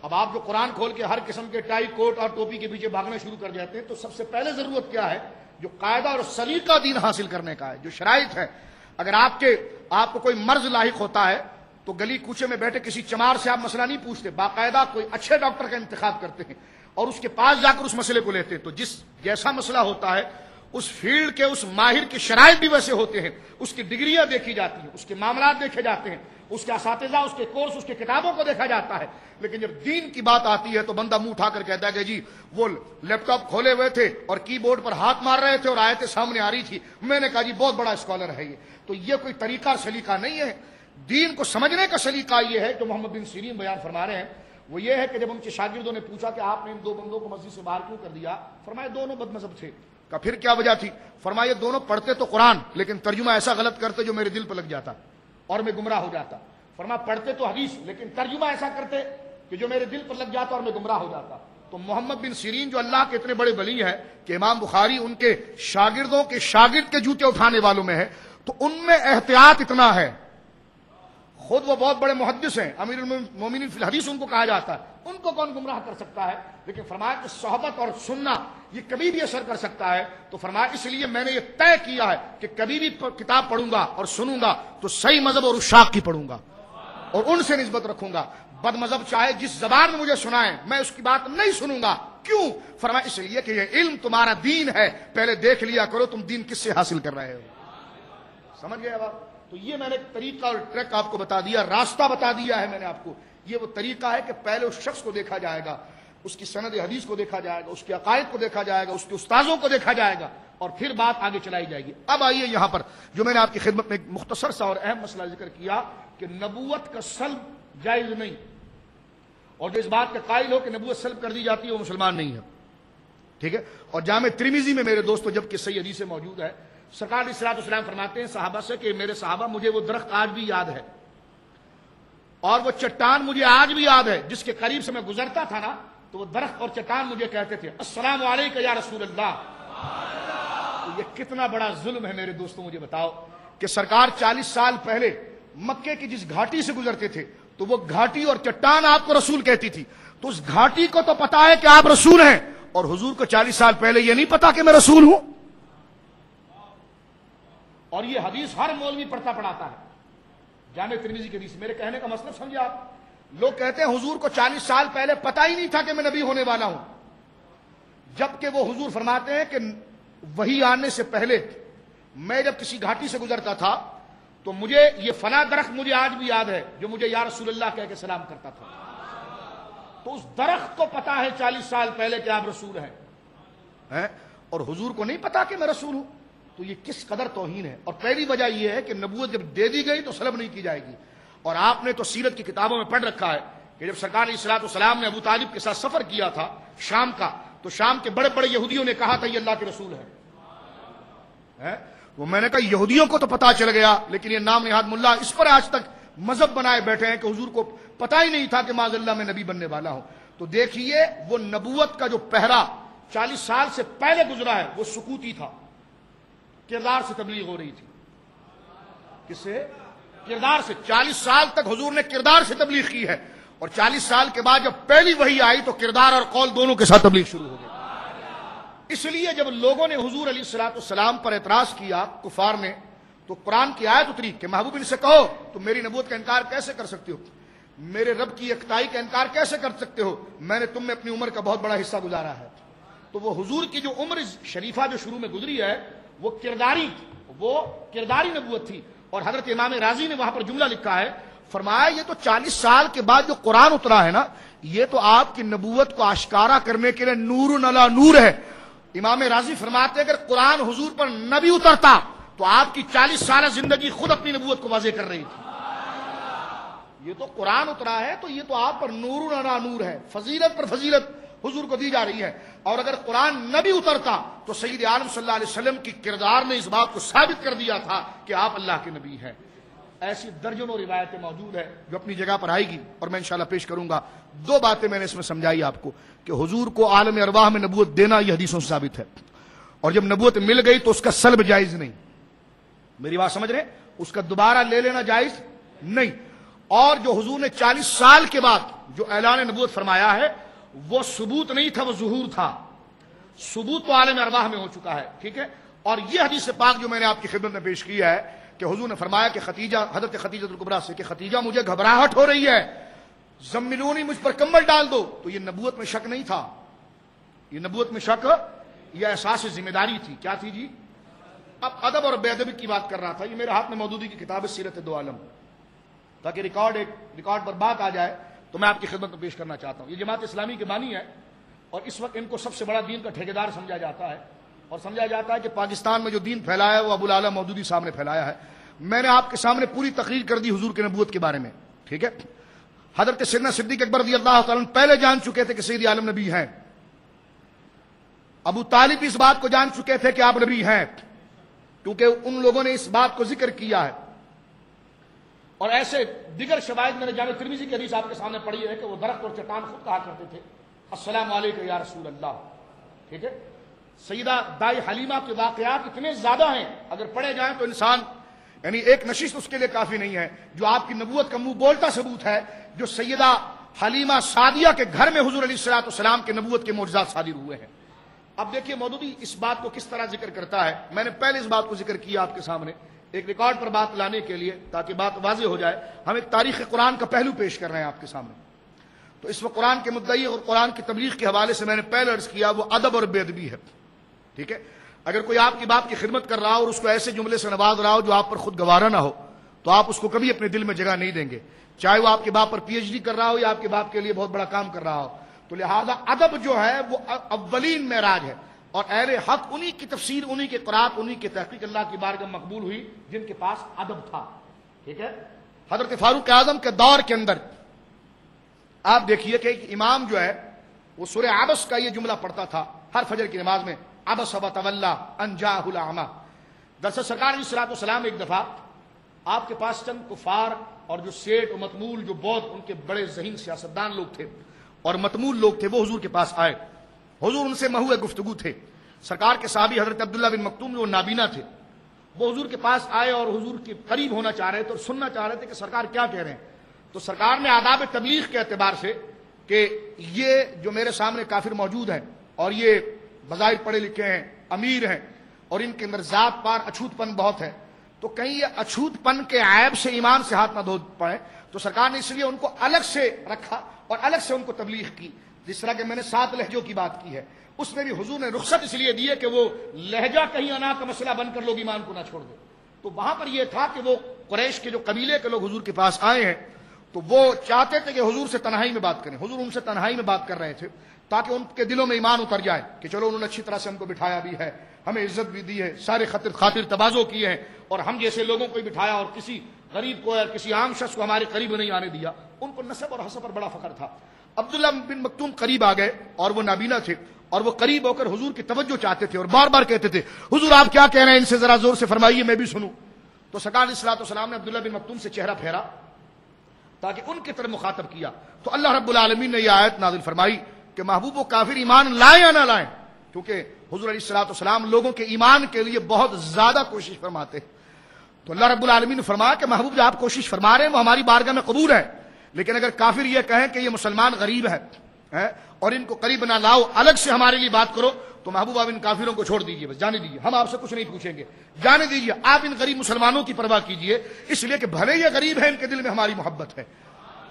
اب آپ جو قرآن کھول کے ہر قسم کے ٹائی کوٹ اور ٹوپی کے پیچھے بھاگنا شروع کر جاتے ہیں، تو سب سے پہلے ضرورت کیا ہے؟ جو قاعدہ اور سلیقہ دین حاصل کرنے کا ہے، جو شرائط ہے۔ اگر آپ کو کوئی مرض لاحق ہوتا ہے تو گلی کوچے میں بیٹھے کسی چمار سے آپ مسئلہ نہیں پوچھتے، باقاعدہ کوئی اچھے ڈاکٹر کا انتخاب کرتے ہیں اور اس کے پاس جا کر اس مسئلے کو لیتے ہیں۔ تو جیسا مسئلہ ہوتا ہے اس فیلڈ کے اس ماہر کے شرائط بھی ویسے ہوتے ہیں، اس کی ڈگریاں دیکھی جاتی ہیں، اس کے معاملات دیکھے جاتے ہیں، اس کے اساتذہ، اس کے کورس، اس کے کتابوں کو دیکھا جاتا ہے۔ لیکن جب دین کی بات آتی ہے تو بندہ منہ اٹھا کر کہتا ہے کہ جی وہ لیپ ٹاپ کھولے ہوئے تھے اور کی بورڈ پر ہاتھ مار رہے تھے اور آیتیں سامنے آ رہی تھی، میں نے کہا جی بہت بڑا اسکالر ہے یہ۔ تو یہ کوئی طریقہ اور سلیقہ نہیں ہے۔ دین کو سمجھنے کا سلیقہ یہ ہے جو محمد بن سیرین بیان فرما رہے ہیں، وہ یہ ہے کہ جب ان کے شاگردوں نے پوچھا کہ آپ نے ان 2 بندوں کو مسجد سے باہر کیوں کر دیا، فرمایا دونوں بد مذہب تھے۔ کہا پھر کیا وجہ تھی؟ فرمایا دونوں پڑھتے تو قرآن لیکن ترجمہ ایسا غلط کرتے جو میرے دل پر لگ جاتا اور میں گمراہ ہو جاتا۔ فرمایا پڑھتے تو حدیث لیکن ترجمہ ایسا کرتے کہ جو میرے دل پر لگ جاتا اور میں گمراہ ہو جاتا۔ تو محمد بن سیرین جو اللہ کے اتنے بڑے ولی ہیں کہ امام بخاری ان کے شاگردوں کے شاگرد کے جوتے اٹھانے والوں میں ہے، تو ان میں احتیاط اتنا ہے۔ خود وہ بہت بڑے محدث ہیں، امیر المومنین فی الحدیث ان کو کہا جاتا ہے، ان کو کون گمراہ کر سکتا ہے؟ لیکن فرمایا کہ صحبت اور سننا یہ کبھی بھی اثر کر سکتا ہے۔ تو فرمایا اس لیے میں نے یہ طے کیا ہے کہ کبھی بھی کتاب پڑھوں گا اور سنوں گا تو صحیح مذہب اور اشاق کی پڑھوں گا اور ان سے نسبت رکھوں گا۔ بد مذہب چاہے جس زبان میں مجھے سنائیں میں اس کی بات نہیں سنوں گا۔ کیوں؟ فرمایا اس لیے کہ یہ علم تمہارا دین ہے، پہلے دیکھ لیا کرو تم دین کس سے حاصل کر رہے ہو۔ سمجھ گئے بات؟ تو یہ میں نے طریقہ اور ٹریک آپ کو بتا دیا، راستہ بتا دیا ہے میں نے آپ کو۔ یہ وہ طریقہ ہے کہ پہلے اس شخص کو دیکھا جائے گا، اس کی سند حدیث کو دیکھا جائے گا، اس کے عقائد کو دیکھا جائے گا، اس کے استاذوں کو دیکھا جائے گا، اور پھر بات آگے چلائی جائے گی۔ اب آئیے یہاں پر جو میں نے آپ کی خدمت میں ایک مختصر سا اور اہم مسئلہ ذکر کیا کہ نبوت کا سلب جائز نہیں، اور جو اس بات کا قائل ہو کہ نبوت سلب کر دی جاتی ہے وہ مسلمان نہیں ہے، ٹھیک ہے۔ اور جامع ترمذی میں میرے دوستو جب کہ صحیح حدیث موجود ہے، سرکار علیہ الصلوۃ والسلام فرماتے ہیں صحابہ سے کہ میرے صحابہ مجھے وہ درخت آج بھی یاد ہے اور وہ چٹان مجھے آج بھی یاد ہے جس کے قریب سے میں گزرتا تھا نا تو وہ درخت اور چٹان مجھے کہتے تھے السلام علیکم یا رسول اللہ۔ تو یہ کتنا بڑا ظلم ہے میرے دوستوں، مجھے بتاؤ کہ سرکار 40 سال پہلے مکے کی جس گھاٹی سے گزرتے تھے تو وہ گھاٹی اور چٹان آپ کو رسول کہتی تھی، تو اس گھاٹی کو تو پتا ہے کہ آپ رسول ہیں اور حضور کو 40 سال پہلے یہ نہیں پتا کہ میں رسول ہوں۔ اور یہ حدیث ہر مولوی پڑھتا پڑھاتا ہے، جامع ترمذی کی حدیث۔ میرے کہنے کا مطلب سمجھے آپ؟ لوگ کہتے ہیں حضور کو 40 سال پہلے پتا ہی نہیں تھا کہ میں نبی ہونے والا ہوں، جبکہ وہ حضور فرماتے ہیں کہ وحی آنے سے پہلے میں جب کسی گھاٹی سے گزرتا تھا تو مجھے یہ فلاں درخت مجھے آج بھی یاد ہے جو مجھے یا رسول اللہ کہہ کے سلام کرتا تھا۔ تو اس درخت کو پتا ہے 40 سال پہلے کہ آپ رسول ہیں، اور حضور کو نہیں پتا کہ میں رسول ہوں۔ تو یہ کس قدر توہین ہے۔ اور پہلی وجہ یہ ہے کہ نبوت جب دے دی گئی تو سلب نہیں کی جائے گی۔ اور آپ نے تو سیرت کی کتابوں میں پڑھ رکھا ہے کہ جب سرکار علیہ الصلوۃ والسلام نے ابو طالب کے ساتھ سفر کیا تھا شام کا، تو شام کے بڑے بڑے یہودیوں نے کہا تھا یہ اللہ کے رسول ہے۔ وہ میں نے کہا یہودیوں کو تو پتا چل گیا، لیکن یہ نام نہاد ملا اس پر آج تک مذہب بنائے بیٹھے ہیں کہ حضور کو پتا ہی نہیں تھا کہ معاذ اللہ میں نبی بننے والا ہوں۔ تو دیکھیے وہ نبوت کا جو پہرا 40 سال سے پہلے گزرا ہے وہ سکوتی تھا، کردار سے تبلیغ ہو رہی تھی۔ کس سے؟ کردار سے۔ 40 سال تک حضور نے کردار سے تبلیغ کی ہے، اور 40 سال کے بعد جب پہلی وحی آئی تو کردار اور قول دونوں کے ساتھ تبلیغ شروع ہو گئی۔ اس لیے جب لوگوں نے حضور علیہ الصلوۃ والسلام پر اعتراض کیا کفار نے، تو قرآن کی آیت اتری کہ محبوب ان سے کہو تم میری نبوت کا انکار کیسے کر سکتے ہو، میرے رب کی یکتائی کا انکار کیسے کر سکتے ہو، میں نے تم میں اپنی عمر کا بہت بڑا حصہ گزارا ہے۔ تو وہ حضور کی جو عمر شریفہ جو شروع میں گزری ہے وہ کرداری نبوت تھی۔ اور حضرت امام راضی نے وہاں پر جملہ لکھا ہے فرمایا یہ تو 40 سال کے بعد جو قرآن اترا ہے نا، یہ تو آپ کی نبوت کو آشکارا کرنے کے لیے نور علی نور ہے۔ امام راضی فرماتے ہیں اگر قرآن حضور پر نہ بھی اترتا تو آپ کی 40 سالہ زندگی خود اپنی نبوت کو واضح کر رہی تھی۔ یہ تو قرآن اترا ہے تو یہ تو آپ پر نور علی نور ہے، فضیلت پر فضیلت حضور کو دی جا رہی ہے۔ اور اگر قرآن نہ بھی اترتا تو سید عالم صلی اللہ علیہ وسلم کی کردار نے اس بات کو ثابت کر دیا تھا کہ آپ اللہ کے نبی ہیں۔ ایسی درجنوں روایتیں موجود ہیں جو اپنی جگہ پر آئے گی اور میں انشاءاللہ پیش کروں گا۔ 2 باتیں میں نے اس میں سمجھائی آپ کو کہ حضور کو عالم ارواح میں نبوت دینا یہ حدیثوں سے ثابت ہے، اور جب نبوت مل گئی تو اس کا سلب جائز نہیں، میری بات سمجھ رہے ہیں، اس کا دوبارہ لے لینا جائز نہیں۔ اور جو حضور نے 40 سال کے بعد جو اعلان نبوت فرمایا ہے وہ ثبوت نہیں تھا، وہ ظہور تھا۔ ثبوت تو عالم ارواح میں ہو چکا ہے، ٹھیک ہے۔ اور یہ حدیث پاک جو میں نے آپ کی خدمت میں پیش کی ہے کہ حضور نے فرمایا کہ حضرت خدیجہ الکبریٰ سے کہ خدیجہ مجھے گھبراہٹ ہو رہی ہے، زملونی مجھ پر کمبل ڈال دو، تو یہ نبوت میں شک نہیں تھا، یہ نبوت میں شک، یہ احساس ذمہ داری تھی۔ کیا تھی جی؟ اب ادب اور بے ادبی کی بات کر رہا تھا۔ یہ میرے ہاتھ میں موجودی کی کتاب ہے سیرت دو عالم، تاکہ ریکارڈ پر بات آ جائے تو میں آپ کی خدمت میں پیش کرنا چاہتا ہوں۔ یہ جماعت اسلامی کے بانی ہے اور اس وقت ان کو سب سے بڑا دین کا ٹھیکیدار سمجھا جاتا ہے، اور سمجھا جاتا ہے کہ پاکستان میں جو دین پھیلایا ہے وہ ابو العلا مودودی صاحب نے پھیلایا ہے۔ میں نے آپ کے سامنے پوری تقریر کر دی حضور کے نبوت کے بارے میں، ٹھیک ہے۔ حضرت سیدنا صدیق اکبر رضی اللہ تعالیٰ عنہ پہلے جان چکے تھے کہ سید عالم نبی ہیں، ابو طالب اس بات کو جان چکے تھے کہ آپ نبی ہیں، کیونکہ ان لوگوں نے اس بات کو ذکر کیا ہے۔ اور ایسے دیگر شواہد میں نے جامع ترمذی کی حدیث آپ کے سامنے پڑھی ہے کہ وہ درخت اور چٹان خود کہا کرتے تھے السلام علیکم یا رسول اللہ، ٹھیک ہے۔ سیدہ دائی حلیمہ کے واقعات اتنے زیادہ ہیں، اگر پڑھے جائیں تو انسان یعنی ایک نشست اس کے لیے کافی نہیں ہے۔ جو آپ کی نبوت کا منہ بولتا ثبوت ہے، جو سیدہ حلیمہ سعدیہ کے گھر میں حضور علیہ الصلوۃ والسلام کے نبوت کے معجزات صادر ہوئے ہیں۔ اب دیکھیے مودودی اس بات کو کس طرح ذکر کرتا ہے۔ میں نے پہلے اس بات کو ذکر کیا آپ کے سامنے ایک ریکارڈ پر بات لانے کے لیے تاکہ بات واضح ہو جائے۔ ہم ایک تاریخ قرآن کا پہلو پیش کر رہے ہیں آپ کے سامنے۔ تو اس وقت قرآن کے مدعی اور قرآن کی تبلیغ کے حوالے سے میں نے پہلے عرض کیا وہ ادب اور بے ادبی ہے، ٹھیک ہے۔ اگر کوئی آپ کی بات کی خدمت کر رہا ہو اور اس کو ایسے جملے سے نواز رہا ہو جو آپ پر خود گوارا نہ ہو تو آپ اس کو کبھی اپنے دل میں جگہ نہیں دیں گے، چاہے وہ آپ کے باپ پر پی ایچ ڈی کر رہا ہو یا آپ کے باپ کے لیے بہت بڑا کام کر رہا ہو۔ تو لہذا ادب جو ہے وہ اولین معراج ہے، اور اہل حق انہی کی تفسیر، انہی کے قرات، انہی کی تحقیق اللہ کی بارگاہ مقبول ہوئی جن کے پاس ادب تھا، ٹھیک ہے۔ حضرت فاروق اعظم کے دور کے اندر آپ دیکھیے کہ ایک امام جو ہے وہ سورہ عبس کا یہ جملہ پڑھتا تھا ہر فجر کی نماز میں، عبس وتولی ان جاءہ الاعمی۔ دراصل سرکار علیہ الصلوۃ والسلام ایک دفعہ آپ کے پاس چند کفار اور جو سیٹ و متمول جو بہت ان کے بڑے ذہین سیاستدان لوگ تھے اور متمول لوگ تھے، وہ حضور کے پاس آئے۔ حضور ان سے محو گفتگو تھے۔ سرکار کے صحابی حضرت عبداللہ بن مکتوم جو نابینا تھے وہ حضور کے پاس آئے اور حضور کے قریب ہونا چاہ رہے تھے اور سننا چاہ رہے تھے کہ سرکار کیا کہہ رہے ہیں۔ تو سرکار نے آداب تبلیغ کے اعتبار سے کہ یہ جو میرے سامنے کافر موجود ہیں اور یہ بظاہر پڑھے لکھے ہیں، امیر ہیں، اور ان کے اندر ذات پار اچھوت پن بہت ہے، تو کہیں یہ اچھوت پن کے عیب سے ایمان سے ہاتھ نہ دھو پائے، تو سرکار نے اس لیے ان کو الگ سے رکھا اور الگ سے ان کو تبلیغ کی۔ جس طرح کہ میں نے 7 لہجوں کی بات کی ہے، اس میں بھی حضور نے رخصت اس لیے دی ہے کہ وہ لہجہ کہیں انا کا مسئلہ بن کر لوگ ایمان کو نہ چھوڑ دیں۔ تو وہاں پر یہ تھا کہ وہ قریش کے جو قبیلے کے لوگ حضور کے پاس آئے ہیں تو وہ چاہتے تھے کہ حضور سے تنہائی میں بات کریں۔ حضور ان سے تنہائی میں بات کر رہے تھے تاکہ ان کے دلوں میں ایمان اتر جائے کہ چلو انہوں نے اچھی طرح سے ہم کو بٹھایا بھی ہے، ہمیں عزت بھی دی ہے، سارے خاطر تبازو کیے ہیں، اور ہم جیسے لوگوں کو بٹھایا اور کسی غریب کو یا کسی عام شخص کو ہمارے قریب نہیں آنے دیا۔ ان کو نسب اور حسب پر بڑا فخر تھا۔ عبداللہ بن مکتوم قریب آ گئے اور وہ نابینا تھے اور وہ قریب ہو کر حضور کی توجہ چاہتے تھے اور بار بار کہتے تھے حضور آپ کیا کہہ رہے ہیں، ان سے ذرا زور سے فرمائیے میں بھی سنوں۔ تو سرکار علیہ الصلوۃ والسلام نے عبداللہ بن مکتوم سے چہرہ پھیرا تاکہ ان کی طرف مخاطب کیا، تو اللہ رب العالمین نے یہ آیت نازل فرمائی کہ محبوب و کافر ایمان لائیں یا نہ لائیں، کیونکہ حضور علیہ الصلوۃ والسلام لوگوں کے ایمان کے لیے بہت زیادہ کوشش فرماتے ہیں۔ تو اللہ رب العالمین نے فرمایا کہ محبوب جو آپ کوشش فرما رہے ہیں وہ ہماری بارگاہ میں قبول ہے، لیکن اگر کافر یہ کہیں کہ یہ مسلمان غریب ہے اور ان کو قریب نہ لاؤ، الگ سے ہمارے لیے بات کرو، تو محبوب آپ ان کافروں کو چھوڑ دیجئے، بس جانے دیجئے، ہم آپ سے کچھ نہیں پوچھیں گے، جانے دیجئے، آپ ان غریب مسلمانوں کی پرواہ کیجئے، اس لیے کہ بھلے یہ غریب ہیں ان کے دل میں ہماری محبت ہے۔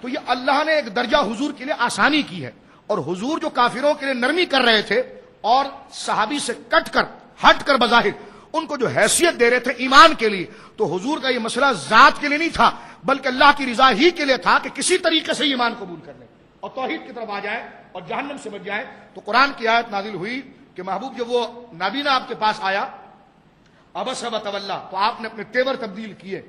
تو یہ اللہ نے ایک درجہ حضور کے لیے آسانی کی ہے، اور حضور جو کافروں کے لیے نرمی کر رہے تھے اور صحابی سے کٹ کر ہٹ کر بظاہر ان کو جو حیثیت دے رہے تھے ایمان کے لیے، تو حضور کا یہ مسئلہ ذات کے لیے نہیں تھا بلکہ اللہ کی رضا ہی کے لیے تھا کہ کسی طریقے سے ایمان قبول کر لیں اور توحید کی طرف آ جائے اور جہنم سے بچ جائے۔ تو قرآن کی آیت نازل ہوئی کہ محبوب جب وہ نابینا آپ کے پاس آیا ابس و تولا، تو آپ نے اپنے تیور تبدیل کیے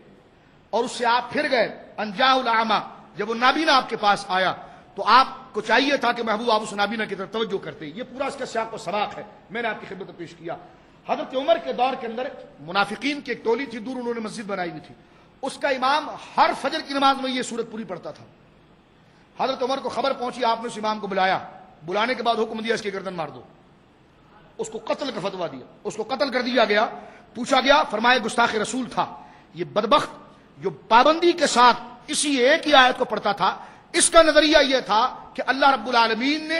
اور اس سے آپ پھر گئے۔ انجاء الاعمى، جب وہ نابینا آپ کے پاس آیا تو آپ کو چاہیے تھا کہ محبوب آپ اس نابینا کی طرف توجہ کرتے۔ یہ پورا اس کا سیاق و سباق ہے، میں نے آپ کی خدمت میں پیش کیا۔ حضرت عمر کے دور کے اندر منافقین کی ایک ٹولی تھی، دور انہوں نے مسجد بنائی ہوئی تھی، اس کا امام ہر فجر کی نماز میں یہ سورت پوری پڑھتا تھا۔ حضرت عمر کو خبر پہنچی، آپ نے اس امام کو بلایا، بلانے کے بعد حکم دیا اس کی گردن مار دو، اس کو قتل کا فتویٰ دیا، اس کو قتل کر دیا گیا۔ پوچھا گیا، فرمایا گستاخ رسول تھا یہ بدبخت جو پابندی کے ساتھ اسی ایک ہی آیت کو پڑھتا تھا۔ اس کا نظریہ یہ تھا کہ اللہ رب العالمین نے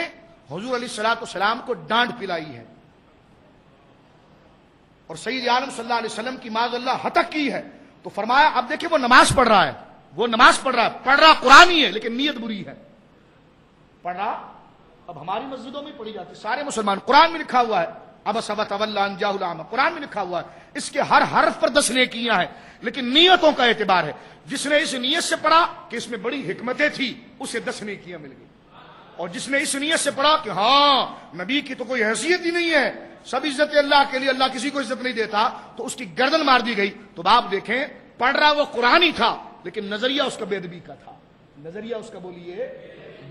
حضور علیہ الصلوۃ والسلام کو ڈانٹ پلائی ہے اور سید عالم صلی اللہ علیہ وسلم کی معاذ اللہ ہتک کی ہے۔ تو فرمایا اب دیکھیں وہ نماز پڑھ رہا ہے، وہ نماز پڑھ رہا قرآن ہی ہے لیکن نیت بری ہے۔ پڑھ رہا، اب ہماری مسجدوں میں پڑھی جاتی، سارے مسلمان، قرآن میں لکھا ہوا ہے ابس و تولی ان جاءہ الاعمى، قرآن میں لکھا ہوا ہے، اس کے ہر حرف پر 10 نیکیاں ہیں، لیکن نیتوں کا اعتبار ہے۔ جس نے اس نیت سے پڑھا کہ اس میں بڑی حکمتیں تھی اسے 10 نیکیاں مل گئی، اور جس نے اس نیت سے پڑھا کہ ہاں نبی کی تو کوئی حیثیت ہی نہیں ہے، سب عزت اللہ کے لیے، اللہ کسی کو عزت نہیں دیتا، تو اس کی گردن مار دی گئی۔ تو آپ دیکھیں پڑھ رہا وہ قرآن ہی تھا لیکن نظریہ اس کا بے ادبی کا تھا، نظریہ اس کا بولیے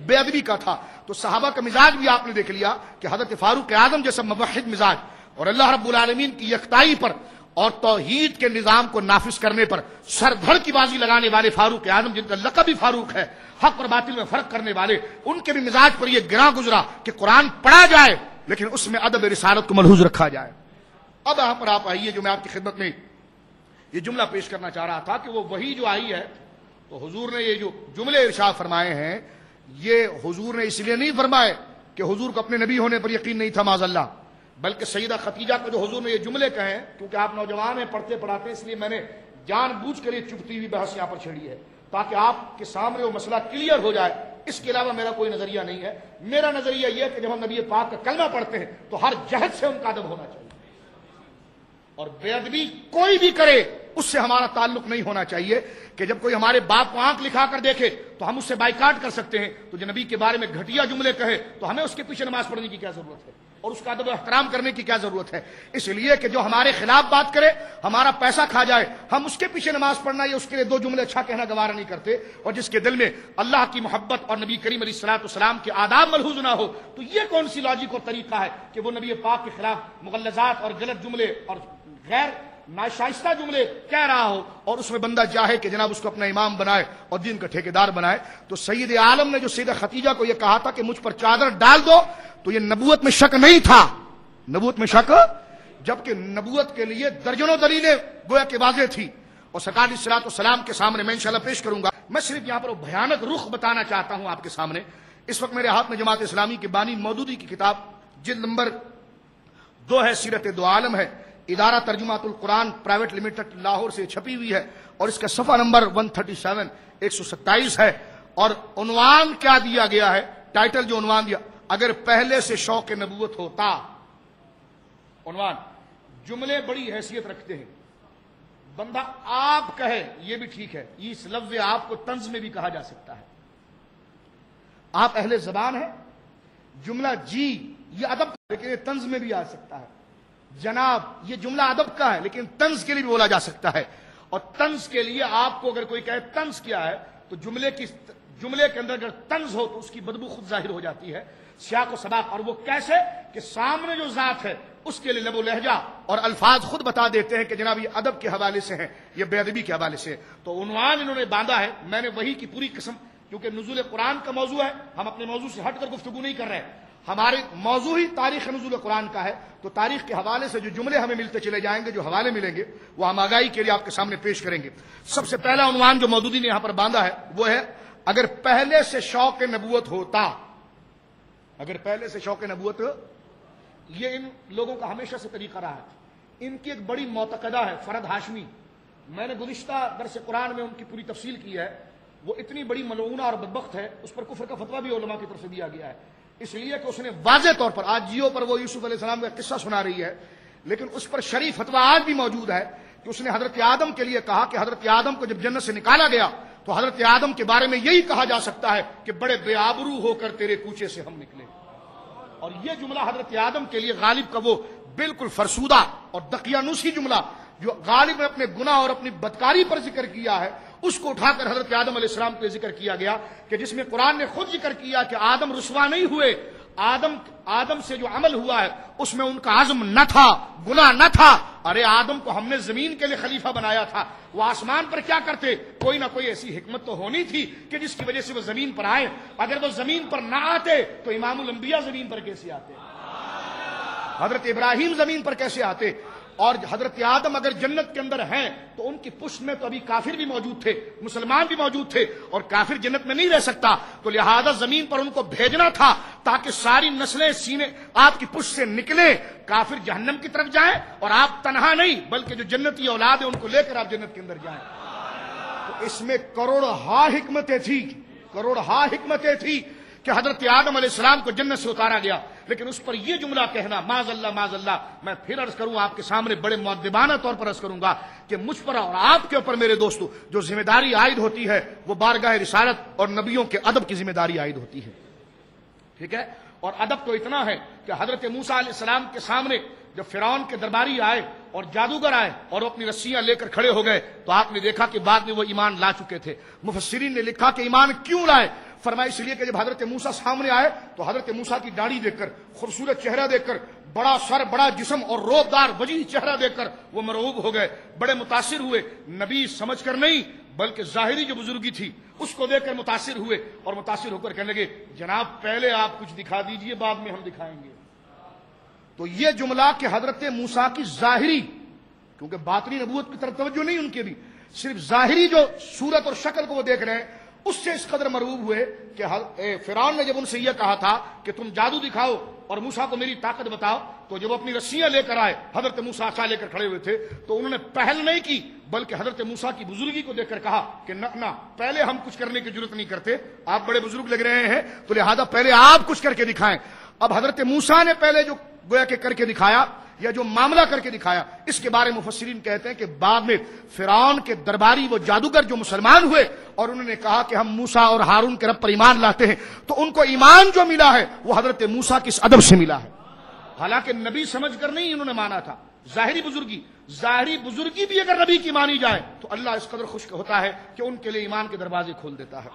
بے ادبی کا تھا۔ تو صحابہ کا مزاج بھی آپ نے دیکھ لیا کہ حضرت فاروق اعظم جیسا موحد مزاج اور اللہ رب العالمین کی یکتائی پر اور توحید کے نظام کو نافذ کرنے پر سر دھڑ کی بازی لگانے والے فاروق اعظم، جن کا لقب بھی فاروق ہے، حق اور باطل میں فرق کرنے والے، ان کے بھی مزاج پر یہ گراں گزرا کہ قرآن پڑھا جائے لیکن اس میں ادب رسالت کو ملحوظ رکھا جائے۔ اب یہاں پر آپ آئیے، جو میں آپ کی خدمت میں یہ جملہ پیش کرنا چاہ رہا تھا کہ وہ وہی جو آئی ہے، تو حضور نے یہ جو جملے ارشاد فرمائے ہیں یہ حضور نے اس لیے نہیں فرمائے کہ حضور کو اپنے نبی ہونے پر یقین نہیں تھا معاذ اللہ، بلکہ سیدہ خدیجہ کو جو حضور نے یہ جملے کہے، کیونکہ آپ نوجوان ہیں، پڑھتے پڑھاتے، اس لیے میں نے جان بوجھ کر یہ چپتی ہوئی بحث یہاں پر چھڑی ہے تاکہ آپ کے سامنے وہ مسئلہ کلیئر ہو جائے۔ اس کے علاوہ میرا کوئی نظریہ نہیں ہے۔ میرا نظریہ یہ ہے کہ جب ہم نبی پاک کا کلمہ پڑھتے ہیں تو ہر جہت سے ان کا ادب ہونا چاہیے، اور بے ادبی کوئی بھی کرے اس سے ہمارا تعلق نہیں ہونا چاہیے کہ جب کوئی ہمارے باپ کو آنکھ لکھا کر دیکھے تو ہم اس سے بائیکاٹ کر سکتے ہیں، تو جو نبی کے بارے میں گھٹیا جملے کہے تو ہمیں اس کے پیچھے نماز پڑھنے کی کیا ضرورت ہے اور اس کا ادب و احترام کرنے کی کیا ضرورت ہے؟ اس لیے کہ جو ہمارے خلاف بات کرے، ہمارا پیسہ کھا جائے، ہم اس کے پیچھے نماز پڑھنا یا اس کے لیے 2 جملے اچھا کہنا گوارا نہیں کرتے، اور جس کے دل میں اللہ کی محبت اور نبی کریم علیہ الصلوۃ والسلام کے آداب ملحوظ نہ ہو، تو یہ کون سی لاجک اور طریقہ ہے کہ وہ نبی پاک کے خلاف مغلظات اور غلط جملے اور غیر ناشائستہ جملے کہہ رہا ہو اور اس میں بندہ چاہے کہ جناب اس کو اپنا امام بنائے اور دین کا ٹھیکیدار بنائے؟ تو سید عالم نے جو سیدہ خدیجہ کو یہ کہا تھا کہ مجھ پر چادر ڈال دو، تو یہ نبوت میں شک نہیں تھا، نبوت میں شک، جبکہ نبوت کے لیے درجنوں دلیلیں گویا کہ واضح تھی، اور سرکار علیہ الصلوۃ والسلام کے سامنے میں انشاءاللہ پیش کروں گا۔ میں صرف یہاں پر وہ بھیانک رخ بتانا چاہتا ہوں آپ کے سامنے۔ اس وقت میرے ہاتھ میں جماعت اسلامی کے بانی مودودی کی کتاب جلد نمبر 2 ہے، سیرت دو عالم ہے، ادارہ ترجمات القرآن پرائیویٹ لمیٹڈ لاہور سے چھپی ہوئی ہے، اور اس کا صفحہ نمبر 137 127 ہے، اور عنوان کیا دیا گیا ہے، ٹائٹل جو عنوان دیا، اگر پہلے سے شوق نبوت ہوتا۔ عنوان، جملے بڑی حیثیت رکھتے ہیں، بندہ آپ کہے یہ بھی ٹھیک ہے، اس لفظ آپ کو طنز میں بھی کہا جا سکتا ہے، آپ اہل زبان ہیں، جملہ جی یہ ادب لیکن یہ طنز میں بھی آ سکتا ہے، جناب یہ جملہ ادب کا ہے لیکن طنز کے لیے بھی بولا جا سکتا ہے، اور طنز کے لیے آپ کو اگر کوئی کہے طنز کیا ہے تو جملے کے اندر اگر طنز ہو تو اس کی بدبو خود ظاہر ہو جاتی ہے، سیاق و سباق، اور وہ کیسے کہ سامنے جو ذات ہے اس کے لیے لب و لہجہ اور الفاظ خود بتا دیتے ہیں کہ جناب یہ ادب کے حوالے سے ہیں، یہ بے ادبی کے حوالے سے ہے۔ تو عنوان انہوں نے باندھا ہے، میں نے وہی کی پوری قسم، کیونکہ نزول قرآن کا موضوع ہے، ہم اپنے موضوع سے ہٹ کر گفتگو نہیں کر رہے ہیں، ہمارے موضوع ہی تاریخ نزول قرآن کا ہے، تو تاریخ کے حوالے سے جو جملے ہمیں ملتے چلے جائیں گے، جو حوالے ملیں گے، وہ ہم آگاہی کے لیے آپ کے سامنے پیش کریں گے۔ سب سے پہلا عنوان جو مودودی نے یہاں پر باندھا ہے وہ ہے اگر پہلے سے شوق نبوت ہوتا، اگر پہلے سے شوق نبوت، یہ ان لوگوں کا ہمیشہ سے طریقہ رہا ہے، ان کی ایک بڑی معتقدہ ہے فرد ہاشمی، میں نے گزشتہ درس قرآن میں ان کی پوری تفصیل کی ہے، وہ اتنی بڑی ملعونہ اور بدبخت ہے، اس پر کفر کا فتویٰ بھی علماء کی طرف سے دیا گیا ہے، اس لیے کہ اس نے واضح طور پر، آج جیو پر وہ یوسف علیہ السلام کا قصہ سنا رہی ہے، لیکن اس پر شریف فتویٰ آج بھی موجود ہے کہ اس نے حضرت آدم کے لیے کہا کہ حضرت آدم کو جب جنت سے نکالا گیا تو حضرت آدم کے بارے میں یہی کہا جا سکتا ہے کہ بڑے بے آبرو ہو کر تیرے کوچے سے ہم نکلے. اور یہ جملہ حضرت آدم کے لیے غالب کا وہ بالکل فرسودہ اور دقیانوسی جملہ جو غالب نے اپنے گناہ اور اپنی بدکاری پر ذکر کیا ہے، اس کو اٹھا کر حضرت آدم علیہ السلام کو ذکر کیا گیا کہ جس میں قرآن نے خود ذکر کیا کہ آدم رسوا نہیں ہوئے. آدم سے جو عمل ہوا ہے اس میں ان کا عزم نہ تھا، گناہ نہ تھا. ارے آدم کو ہم نے زمین کے لیے خلیفہ بنایا تھا، وہ آسمان پر کیا کرتے؟ کوئی نہ کوئی ایسی حکمت تو ہونی تھی کہ جس کی وجہ سے وہ زمین پر آئے. اگر وہ زمین پر نہ آتے تو امام الانبیاء زمین پر کیسے آتے؟ حضرت ابراہیم زمین پر کیسے آتے؟ اور حضرت آدم اگر جنت کے اندر ہیں تو ان کی پشت میں تو ابھی کافر بھی موجود تھے، مسلمان بھی موجود تھے، اور کافر جنت میں نہیں رہ سکتا، تو لہذا زمین پر ان کو بھیجنا تھا تاکہ ساری نسلیں سینے آپ کی پشت سے نکلیں، کافر جہنم کی طرف جائیں اور آپ تنہا نہیں بلکہ جو جنتی اولاد ہے ان کو لے کر آپ جنت کے اندر جائیں. تو اس میں کروڑہا حکمتیں تھی کہ حضرت آدم علیہ السلام کو جنت سے اتارا گیا. لیکن اس پر یہ جملہ کہنا معاذ اللہ، میں پھر عرض کروں آپ کے سامنے بڑے مؤدبانہ طور پر عرض کروں گا کہ مجھ پر اور آپ کے اوپر میرے دوستو جو ذمہ داری عائد ہوتی ہے وہ بارگاہ رسالت اور نبیوں کے ادب کی ذمہ داری عائد ہوتی ہے. ٹھیک ہے؟ اور ادب تو اتنا ہے کہ حضرت موسیٰ علیہ السلام کے سامنے جب فرعون کے درباری آئے اور جادوگر آئے اور وہ اپنی رسیاں لے کر کھڑے ہو گئے تو آپ نے دیکھا کہ بعد میں وہ ایمان لا چکے تھے. مفسرین نے لکھا کہ ایمان کیوں لائے؟ فرمایا اس لیے کہ جب حضرت موسیٰ سامنے آئے تو حضرت موسیٰ کی داڑھی دیکھ کر، خوبصورت چہرہ دیکھ کر، بڑا سر، بڑا جسم اور روبدار وجیح چہرہ دیکھ کر وہ مرعوب ہو گئے، بڑے متاثر ہوئے. نبی سمجھ کر نہیں بلکہ ظاہری جو بزرگی تھی اس کو دیکھ کر متاثر ہوئے، اور متاثر ہو کر کہنے لگے جناب پہلے آپ کچھ دکھا دیجئے بعد میں ہم دکھائیں گے. تو یہ جملہ کہ حضرت موسیٰ کی ظاہری، کیونکہ باطنی نبوت کی طرف توجہ نہیں ان کے بھی، صرف ظاہری جو صورت اور شکل کو وہ دیکھ رہے ہیں، اس سے اس قدر مرعوب ہوئے کہ فرعون نے جب ان سے یہ کہا تھا کہ تم جادو دکھاؤ اور موسیٰ کو میری طاقت بتاؤ، تو جب اپنی رسیاں لے کر آئے، حضرت موسیٰ عصا لے کر کھڑے ہوئے تھے، تو انہوں نے پہل نہیں کی بلکہ حضرت موسیٰ کی بزرگی کو دیکھ کر کہا کہ نہ پہلے ہم کچھ کرنے کی ضرورت نہیں کرتے، آپ بڑے بزرگ لگ رہے ہیں تو لہذا پہلے آپ کچھ کر کے دکھائیں. اب حضرت موسیٰ نے پہلے جو گویا کہ کر کے دکھایا یا جو معاملہ کر کے دکھایا، اس کے بارے میں مفسرین کہتے ہیں کہ بعد میں فرعون کے درباری وہ جادوگر جو مسلمان ہوئے اور انہوں نے کہا کہ ہم موسیٰ اور ہارون کے رب پر ایمان لاتے ہیں، تو ان کو ایمان جو ملا ہے وہ حضرت موسیٰ کے اس ادب سے ملا ہے. حالانکہ نبی سمجھ کر نہیں انہوں نے مانا تھا، ظاہری بزرگی بھی اگر نبی کی مانی جائے تو اللہ اس قدر خوش ہوتا ہے کہ ان کے لیے ایمان کے دروازے کھول دیتا ہے،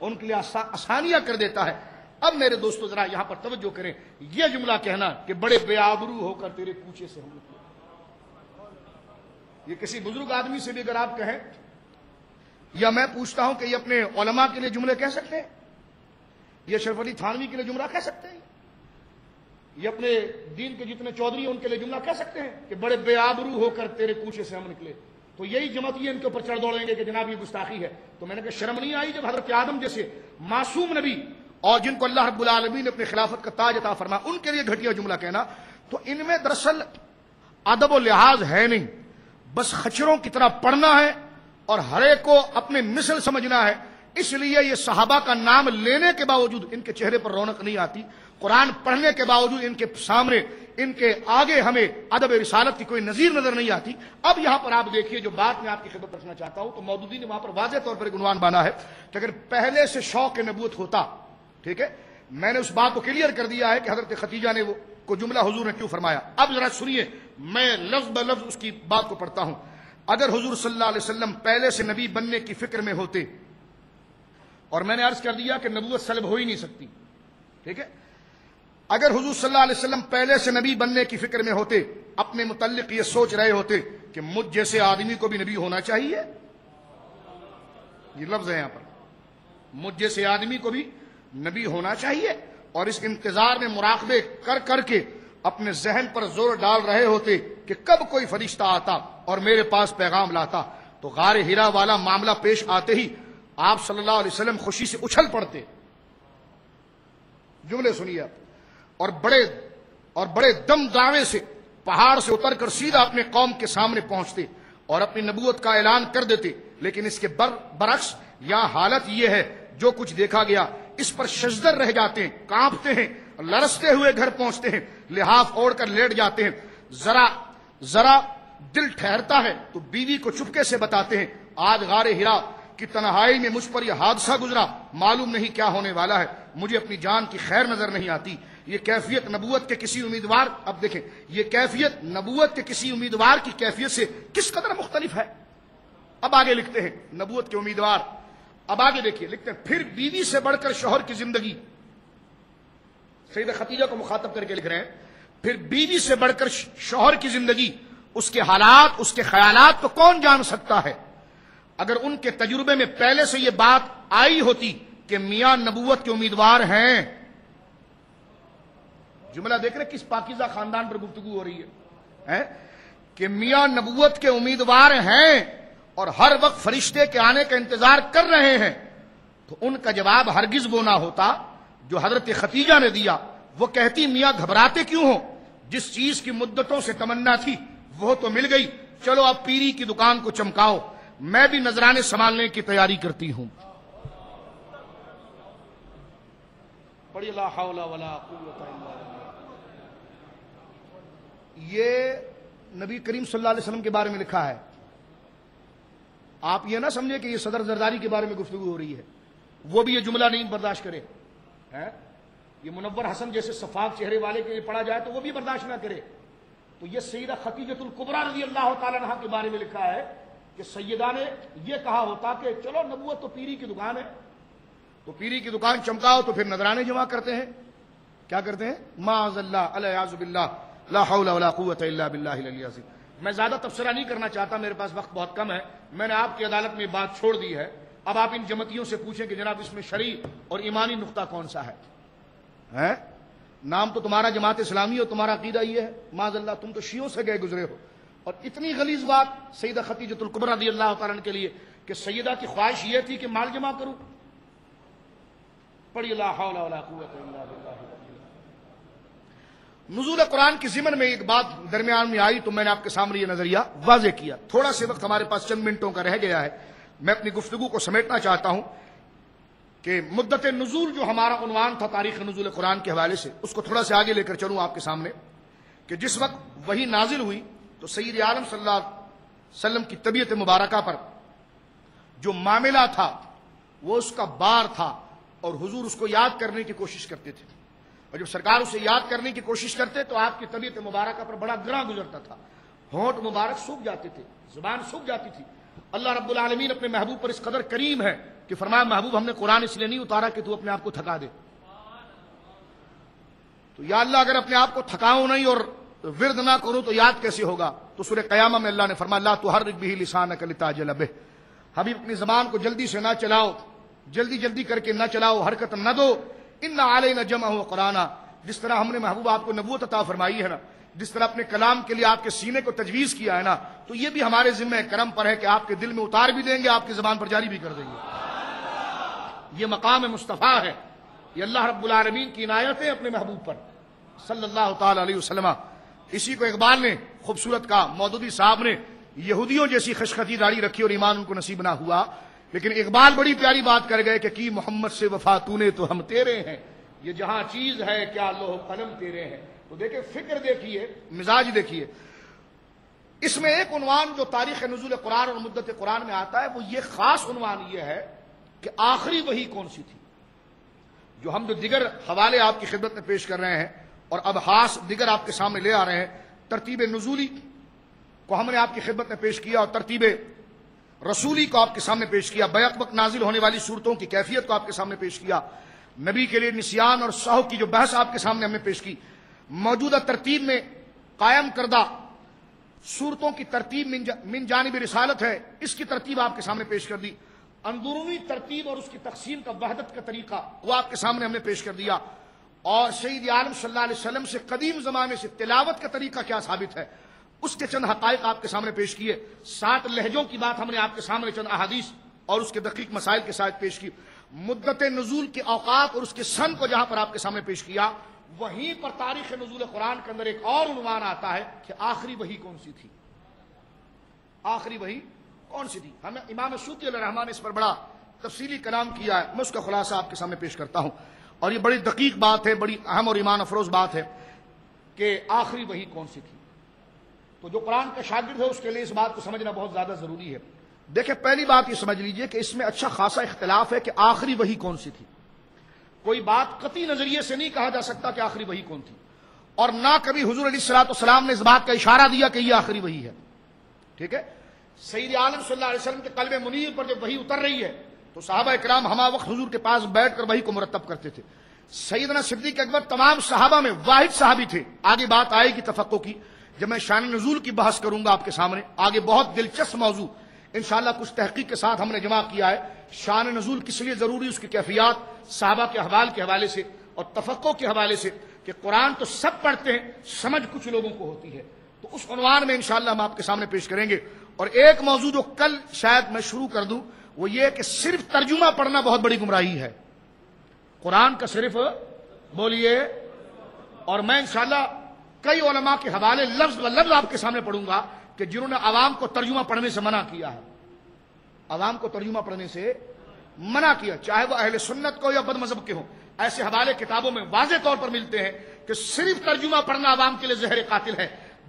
ان کے لیے آسانیاں کر دیتا ہے. اب میرے دوستو ذرا یہاں پر توجہ کریں، یہ جملہ کہنا کہ بڑے بے آبرو ہو کر تیرے کوچے سے ہم نکلے، یہ کسی بزرگ آدمی سے بھی اگر آپ کہیں، یا میں پوچھتا ہوں کہ یہ اپنے علماء کے لیے جملے کہہ سکتے ہیں؟ یہ اشرف علی تھانوی کے لیے جملہ کہہ سکتے ہیں؟ یہ اپنے دین کے جتنے چودھری ہیں ان کے لیے جملہ کہہ سکتے ہیں کہ بڑے بے آبرو ہو کر تیرے کوچے سے ہم نکلے؟ تو یہی جماعت یہ ان کے اوپر چڑھ دوڑیں گے کہ جناب یہ گستاخی ہے. تو میں نے کہا شرم نہیں آئی جب حضرت آدم جیسے معصوم نبی اور جن کو اللہ رب العالمین نے اپنے خلافت کا تاج عطا فرمایا ان کے لیے گھٹیا جملہ کہنا؟ تو ان میں دراصل ادب و لحاظ ہے نہیں، بس خچروں کی طرح پڑھنا ہے اور ہر ایک کو اپنے مثل سمجھنا ہے. اس لیے یہ صحابہ کا نام لینے کے باوجود ان کے چہرے پر رونق نہیں آتی، قرآن پڑھنے کے باوجود ان کے سامنے، ان کے آگے ہمیں ادب رسالت کی کوئی نظیر نظر نہیں آتی. اب یہاں پر آپ دیکھیے جو بات میں آپ کی خدمت رکھنا چاہتا ہوں، تو مودودی نے وہاں پر واضح طور پر ایک عنوان بانا ہے کہ اگر پہلے سے شوق نبوت ہوتا، ٹھیک ہے، میں نے اس بات کو کلیئر کر دیا ہے کہ حضرت خدیجہ نے وہ کو جملہ حضور نے کیوں فرمایا. اب ذرا سنیے، میں لفظ بلفظ اس کی بات کو پڑھتا ہوں. اگر حضور صلی اللہ علیہ وسلم پہلے سے نبی بننے کی فکر میں ہوتے، اور میں نے عرض کر دیا کہ نبوت سلب ہو ہی نہیں سکتی، ٹھیک ہے، اگر حضور صلی اللہ علیہ وسلم پہلے سے نبی بننے کی فکر میں ہوتے، اپنے متعلق یہ سوچ رہے ہوتے کہ مجھ جیسے آدمی کو بھی نبی ہونا چاہیے، یہ لفظ ہے یہاں پر، مجھ جیسے آدمی کو بھی نبی ہونا چاہیے، اور اس انتظار میں مراقبے کر کر کے اپنے ذہن پر زور ڈال رہے ہوتے کہ کب کوئی فرشتہ آتا اور میرے پاس پیغام لاتا، تو غار ہرا والا معاملہ پیش آتے ہی آپ صلی اللہ علیہ وسلم خوشی سے اچھل پڑتے. جملے سنیے آپ. اور بڑے دم دعوے سے پہاڑ سے اتر کر سیدھا اپنے قوم کے سامنے پہنچتے اور اپنی نبوت کا اعلان کر دیتے. لیکن اس کے برعکس یا حالت یہ ہے جو کچھ دیکھا گیا اس پر شزدر رہ جاتے ہیں، کانپتے ہیں، لرزتے ہوئے گھر پہنچتے ہیں، لحاف اوڑھ کر لیٹ جاتے ہیں. ذرا دل ٹھہرتا ہے تو بیوی کو چپکے سے بتاتے ہیں آج غار ہرا کی تنہائی میں مجھ پر یہ حادثہ گزرا، معلوم نہیں کیا ہونے والا ہے، مجھے اپنی جان کی خیر نظر نہیں آتی۔ یہ کیفیت نبوت کے کسی امیدوار، اب دیکھیں یہ کیفیت نبوت کے کسی امیدوار کی کیفیت سے کس قدر مختلف ہے۔ اب آگے لکھتے ہیں نبوت کے امیدوار، اب آگے دیکھیے لکھتے ہیں پھر بیوی سے بڑھ کر شوہر کی زندگی، سیدہ خدیجہ کو مخاطب کر کے لکھ رہے ہیں پھر بیوی سے بڑھ کر شوہر کی زندگی، اس کے حالات، اس کے خیالات تو کون جان سکتا ہے۔ اگر ان کے تجربے میں پہلے سے یہ بات آئی ہوتی کہ میاں نبوت کے امیدوار ہیں، جملہ دیکھ رہے کس پاکیزہ خاندان پر گفتگو ہو رہی ہے کہ میاں نبوت کے امیدوار ہیں اور ہر وقت فرشتے کے آنے کا انتظار کر رہے ہیں، تو ان کا جواب ہرگز وہ نہ ہوتا جو حضرت خدیجہ نے دیا۔ وہ کہتی میاں گھبراتے کیوں ہو، جس چیز کی مدتوں سے تمنا تھی وہ تو مل گئی، چلو اب پیری کی دکان کو چمکاؤ، میں بھی نذرانے سنبھالنے کی تیاری کرتی ہوں۔ پڑھی لا حول ولا قوت الا باللہ۔ یہ نبی کریم صلی اللہ علیہ وسلم کے بارے میں لکھا ہے، آپ یہ نہ سمجھے کہ یہ صدر زرداری کے بارے میں گفتگو ہو رہی ہے، وہ بھی یہ جملہ نہیں برداشت کرے، یہ منور حسن جیسے صفاق چہرے والے کے لیے پڑھا جائے تو وہ بھی برداشت نہ کرے۔ تو یہ سیدہ خدیجۃ الکبریٰ رضی اللہ تعالیٰ عنہا کے بارے میں لکھا ہے کہ سیدہ نے یہ کہا ہوتا کہ چلو نبوت تو پیری کی دکان ہے، تو پیری کی دکان چمکاؤ، تو پھر نذرانے جمع کرتے ہیں، کیا کرتے ہیں معاذ اللہ الیاذ باللہ لا حول ولا قوت الا باللہ العلی العظیم۔ میں زیادہ تبصرہ نہیں کرنا چاہتا، میرے پاس وقت بہت کم ہے، میں نے آپ کی عدالت میں بات چھوڑ دی ہے۔ اب آپ ان جمتیوں سے پوچھیں کہ جناب اس میں شرعی اور ایمانی نقطہ کون سا ہے؟ نام تو تمہارا جماعت اسلامی اور تمہارا عقیدہ یہ ہے، معاذ اللہ تم تو شیعوں سے گئے گزرے ہو، اور اتنی غلیظ بات سیدہ خدیجۃ الکبریٰ رضی اللہ تعالیٰ عنہ کے لیے کہ سیدہ کی خواہش یہ تھی کہ مال جمع کروں۔ پڑھی لا حول ولا قوت الا باللہ۔ نزول قرآن کی ضمن میں ایک بات درمیان میں آئی تو میں نے آپ کے سامنے یہ نظریہ واضح کیا۔ تھوڑا سے وقت ہمارے پاس چند منٹوں کا رہ گیا ہے، میں اپنی گفتگو کو سمیٹنا چاہتا ہوں کہ مدت نزول جو ہمارا عنوان تھا تاریخ نزول قرآن کے حوالے سے، اس کو تھوڑا سے آگے لے کر چلوں آپ کے سامنے کہ جس وقت وحی نازل ہوئی تو سید عالم صلی اللہ علیہ وسلم کی طبیعت مبارکہ پر جو معاملہ تھا وہ اس کا بار تھا، اور حضور اس کو یاد کرنے کی کوشش کرتے تھے، اور جب سرکار اسے یاد کرنے کی کوشش کرتے تو آپ کی طبیعت مبارکہ پر بڑا گراں گزرتا تھا، ہونٹ مبارک سوکھ جاتے تھے، زبان سوکھ جاتی تھی۔ اللہ رب العالمین اپنے محبوب پر اس قدر کریم ہے کہ فرمایا محبوب ہم نے قرآن اس لیے نہیں اتارا کہ تو اپنے آپ کو تھکا دے، تو یا اللہ اگر اپنے آپ کو تھکاؤں نہیں اور ورد نہ کروں تو یاد کیسے ہوگا؟ تو سورہ قیامہ میں اللہ نے فرمایا لا تحرک بہ لسانک لتعجل بہ، حبیب اپنی زبان کو جلدی سے نہ چلاؤ، جلدی کر کے نہ چلاؤ، حرکت نہ دو، ان علینا جمعہ وقرآنہ، جس طرح ہم نے محبوب آپ کو نبوت عطا فرمائی ہے نا، جس طرح اپنے کلام کے لیے آپ کے سینے کو تجویز کیا ہے نا، تو یہ بھی ہمارے ذمہ کرم پر ہے کہ آپ کے دل میں اتار بھی دیں گے، آپ کی زبان پر جاری بھی کر دیں گے۔ یہ مقام مصطفیٰ ہے، یہ اللہ رب العالمین کی عنایت ہے اپنے محبوب پر صلی اللہ تعالی علیہ وسلم۔ اسی کو اقبال نے خوبصورت کا، مودودی صاحب نے یہودیوں جیسی خشخطی داڑھی رکھی اور ایمان ان کو نصیب نہ ہوا، لیکن اقبال بڑی پیاری بات کر گئے کہ کی محمد سے وفا تو نے تو ہم تیرے ہیں، یہ جہاں چیز ہے کیا لوح قلم تیرے ہیں۔ تو دیکھیں فکر دیکھیے، مزاج دیکھیے۔ اس میں ایک عنوان جو تاریخ نزول قرآن اور مدت قرآن میں آتا ہے وہ یہ خاص عنوان یہ ہے کہ آخری وحی کون سی تھی۔ جو ہم جو دیگر حوالے آپ کی خدمت میں پیش کر رہے ہیں اور ابحاث دیگر آپ کے سامنے لے آ رہے ہیں، ترتیب نزولی کو ہم نے آپ کی خدمت میں پیش کیا اور ترتیب رسولی کو آپ کے سامنے پیش کیا، بیک وقت نازل ہونے والی صورتوں کی کیفیت کو آپ کے سامنے پیش کیا، نبی کے لیے نسیان اور سہو کی جو بحث آپ کے سامنے ہم نے پیش کی، موجودہ ترتیب میں قائم کردہ صورتوں کی ترتیب من جانب رسالت ہے، اس کی ترتیب آپ کے سامنے پیش کر دی، اندرونی ترتیب اور اس کی تقسیم کا وحدت کا طریقہ وہ آپ کے سامنے ہم نے پیش کر دیا، اور سید عالم صلی اللہ علیہ وسلم سے قدیم زمانے سے تلاوت کا طریقہ کیا ثابت ہے اس کے چند حقائق آپ کے سامنے پیش کیے، 7 لہجوں کی بات ہم نے آپ کے سامنے چند احادیث اور اس کے دقیق مسائل کے ساتھ پیش کی، مدت نزول کے اوقات اور اس کے سن کو جہاں پر آپ کے سامنے پیش کیا، وہیں پر تاریخ نزول قرآن کے اندر ایک اور عنوان آتا ہے کہ آخری وحی کون سی تھی، آخری وحی کون سی تھی۔ ہمیں امام سیوطی علیہ الرحمٰن نے اس پر بڑا تفصیلی کلام کیا ہے، میں اس کا خلاصہ آپ کے سامنے پیش کرتا ہوں، اور یہ بڑی دقیق بات ہے، بڑی اہم اور ایمان افروز بات ہے کہ آخری وحی کون سی تھی۔ تو جو قرآن کا شاگرد ہے اس کے لیے اس بات کو سمجھنا بہت زیادہ ضروری ہے۔ دیکھیں پہلی بات یہ سمجھ لیجئے کہ اس میں اچھا خاصا اختلاف ہے کہ آخری وحی کون سی تھی۔ کوئی بات قطعی نظریے سے نہیں کہا جا سکتا کہ آخری وحی کون تھی، اور نہ کبھی حضور علیہ الصلوۃ والسلام نے اس بات کا اشارہ دیا کہ یہ آخری وحی ہے۔ ٹھیک ہے، سید عالم صلی اللہ علیہ وسلم کے قلب منیر پر جب وحی اتر رہی ہے تو صحابہ کرام ہمہ وقت حضور کے پاس بیٹھ کر وحی کو مرتب کرتے تھے۔ سیدنا صدیق اکبر تمام صحابہ میں واحد صحابی تھے۔ آگے بات آئے گی تفقع کی جب میں شان نزول کی بحث کروں گا آپ کے سامنے، آگے بہت دلچسپ موضوع انشاءاللہ کچھ تحقیق کے ساتھ ہم نے جمع کیا ہے، شان نزول کس لیے ضروری، اس کی کیفیات صحابہ کے احوال کے حوالے سے اور تفقع کے حوالے سے، کہ قرآن تو سب پڑھتے ہیں، سمجھ کچھ لوگوں کو ہوتی ہے، تو اس عنوان میں انشاءاللہ ہم آپ کے سامنے پیش کریں گے۔ اور ایک موضوع جو کل شاید میں شروع کر دوں وہ یہ کہ صرف ترجمہ پڑھنا بہت بڑی گمراہی ہے، قرآن کا صرف بولیے، اور میں انشاءاللہ کئی علماء کے حوالے لفظ و لفظ آپ کے سامنے پڑھوں گا کہ جنہوں نے عوام کو ترجمہ پڑھنے سے منع کیا ہے، عوام کو ترجمہ پڑھنے سے منع کیا، چاہے وہ اہل سنت کو یا بد مذہب کے ہوں۔ ایسے حوالے کتابوں میں واضح طور پر ملتے ہیں کہ صرف ترجمہ پڑھنا عوام کے لیے زہر قاتل ہے،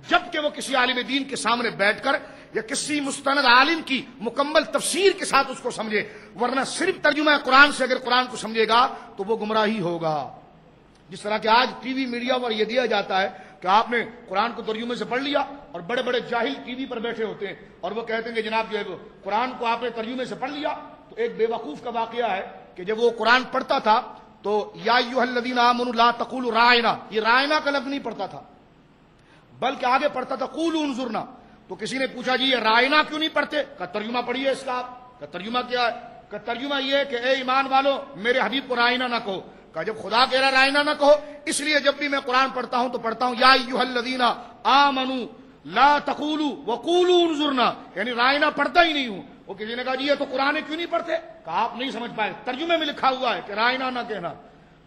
جبکہ وہ کسی عالم دین کے سامنے بیٹھ کر یا کسی مستند عالم کی مکمل تفسیر کے ساتھ اس کو سمجھے، ورنہ صرف ترجمہ قرآن سے اگر قرآن کو سمجھے گا تو وہ گمراہی ہوگا۔ جس طرح کہ آج ٹی وی میڈیا پر یہ دیا جاتا ہے کہ آپ نے قرآن کو ترجمے سے پڑھ لیا، اور بڑے بڑے جاہل ٹی وی پر بیٹھے ہوتے ہیں اور وہ کہتے ہیں کہ جناب جو ہے قرآن کو آپ نے ترجمے سے پڑھ لیا۔ تو ایک بے وقوف کا واقعہ ہے کہ جب وہ قرآن پڑھتا تھا تو یا ایھا الذین آمنوا لا تقولوا راعنا، یہ راعنا کا لفظ نہیں پڑھتا تھا بلکہ آگے پڑھتا تھا قولوا انظرنا۔ تو کسی نے پوچھا جی یہ راعنا کیوں نہیں پڑھتے؟ کہ ترجمہ پڑھیے اس کا۔ آپ کا ترجمہ کیا ہے؟ کہ ترجمہ یہ ہے کہ اے ایمان والو میرے حبیب کو راعنا نہ کہو۔ کہ جب خدا کہہ رہا راعنا نہ کہو، اس لیے جب بھی میں قرآن پڑھتا ہوں تو پڑھتا ہوں یا ایھا الذین آمنوا لا تقولوا وقولوا انظرنا، یعنی راعنا پڑھتا ہی نہیں ہوں۔ وہ کسی نے کہا جی یہ تو قرآن کیوں نہیں پڑھتے؟ کہا آپ نہیں سمجھ پائے، ترجمے میں لکھا ہوا ہے کہ راعنا نہ کہنا۔